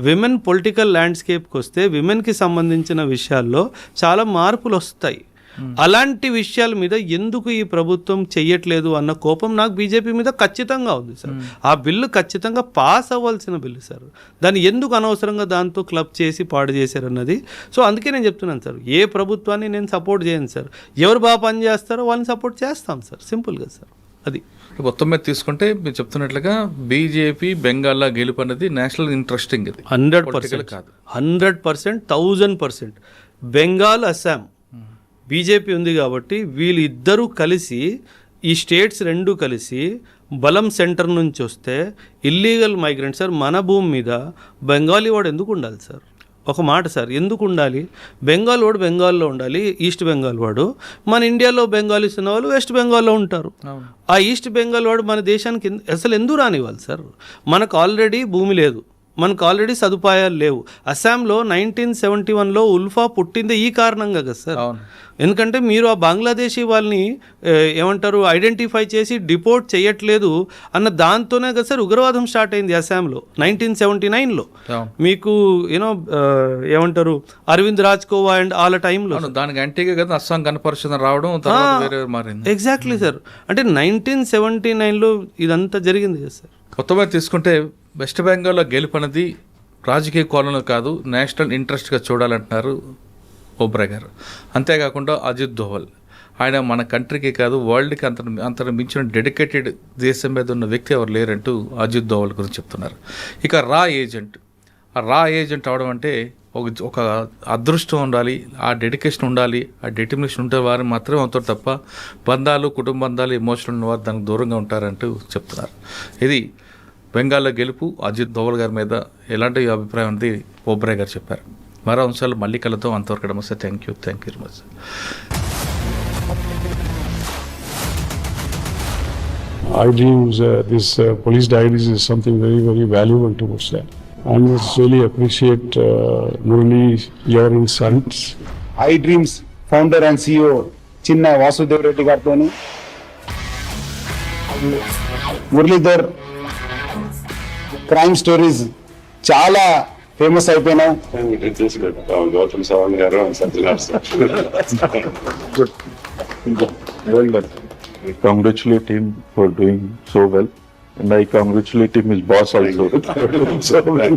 విమెన్ పొలిటికల్ ల్యాండ్స్కేప్కి వస్తే విమెన్కి సంబంధించిన విషయాల్లో చాలా మార్పులు వస్తాయి. అలాంటి విషయాల మీద ఎందుకు ఈ ప్రభుత్వం చెయ్యట్లేదు అన్న కోపం నాకు బీజేపీ మీద ఖచ్చితంగా ఉంది సార్. ఆ బిల్లు ఖచ్చితంగా పాస్ అవ్వాల్సిన బిల్లు సార్. దాన్ని ఎందుకు అనవసరంగా దాంతో క్లబ్ చేసి పాడు చేశారన్నది. సో అందుకే నేను చెప్తున్నాను సార్, ఏ ప్రభుత్వాన్ని నేను సపోర్ట్ చేయను సార్. ఎవరు బాగా పని చేస్తారో వాళ్ళని సపోర్ట్ చేస్తాం సార్, సింపుల్గా సార్. అది మొత్తం మీద తీసుకుంటే మీరు చెప్తున్నట్లుగా బీజేపీ బెంగాల్లో గెలుపు అనేది నేషనల్ ఇంట్రెస్టింగ్, ఇది 100% కాదు. 100%, 1000%. బెంగాల్, అస్సాం బీజేపీ ఉంది కాబట్టి వీళ్ళిద్దరూ కలిసి, ఈ స్టేట్స్ రెండు కలిసి బలం సెంటర్ నుంచి వస్తే ఇల్లీగల్ మైగ్రెంట్ సార్ మన భూమి మీద బెంగాలీ వాడు ఎందుకు ఉండాలి సార్? ఒక మాట సార్, ఎందుకు ఉండాలి? బెంగాల్ వాడు బెంగాల్లో ఉండాలి, ఈస్ట్ బెంగాల్ వాడు. మన ఇండియాలో బెంగాలీస్ ఉన్న వాళ్ళు వెస్ట్ బెంగాల్లో ఉంటారు. ఆ ఈస్ట్ బెంగాల్ వాడు మన దేశానికి అసలు ఎందుకు రానివ్వాలి సార్? మనకు ఆల్రెడీ భూమి లేదు, మనకు ఆల్రెడీ సదుపాయాలు లేవు. అస్సాంలో 1971లో ఉల్ఫా పుట్టింది ఈ కారణంగా కదా సార్. ఎందుకంటే మీరు ఆ బంగ్లాదేశీ వాళ్ళని ఏమంటారు ఐడెంటిఫై చేసి డిపోర్ట్ చేయట్లేదు అన్న దాంతోనే కదా సార్ ఉగ్రవాదం స్టార్ట్ అయింది అస్సాంలో 1979లో. మీకు యూనో ఏమంటారు అరవింద్ రాజ్కోవా అండ్ వాళ్ళ టైంలో దానికి యాంటీగా కదా అస్సాం గణపరిషద్ రావడం మారింది. Exactly sir. అంటే 1979లో ఇదంతా జరిగింది కదా సార్. కొత్తగా తీసుకుంటే వెస్ట్ బెంగాల్లో గెలుపు అనేది రాజకీయ కోణంలో కాదు, నేషనల్ ఇంట్రెస్ట్గా చూడాలంటున్నారు ఓబ్రాయ్ గారు. అంతేకాకుండా అజిత్ దోవల్, ఆయన మన కంట్రీకి కాదు వరల్డ్కి అంత మించిన డెడికేటెడ్ దేశం మీద ఉన్న వ్యక్తి ఎవరు లేరంటూ అజిత్ దోవల్ గురించి చెప్తున్నారు. ఇక రా ఏజెంట్ అవడం అంటే ఒక అదృష్టం ఉండాలి, ఆ డెడికేషన్ ఉండాలి, ఆ డెటర్మినేషన్ ఉంటే వారు మాత్రమే అవుతారు తప్ప బంధాలు, కుటుంబ బంధాలు, ఎమోషనల్ ఉన్నవారు దానికి దూరంగా ఉంటారంటూ చెప్తున్నారు. ఇది బెంగాల్లో గెలుపు అజిత్ దోవల్ గారి మీద ఎలాంటి అభిప్రాయం ఉంది ఓబ్రాయ్ గారు చెప్పారు. మరో అంశాలు మళ్ళీ కలుద్దాం. అంతవరకు నమస్తే. Thank you very much. I dreams, this police diaries is something very, very valuable towards that. I must really appreciate Murali, your insights. I dreams founder and CEO చిన్న వాసుదేవ్ రెడ్డి గారితో మురళీధర్ క్రైమ్ స్టోరీస్ చాలా ఫేమస్ అయిపోయినాయి. Gautam Savan garu and Satyanar sir. Well done. I congratulate him for doing so well, and I congratulate him his boss also. So well.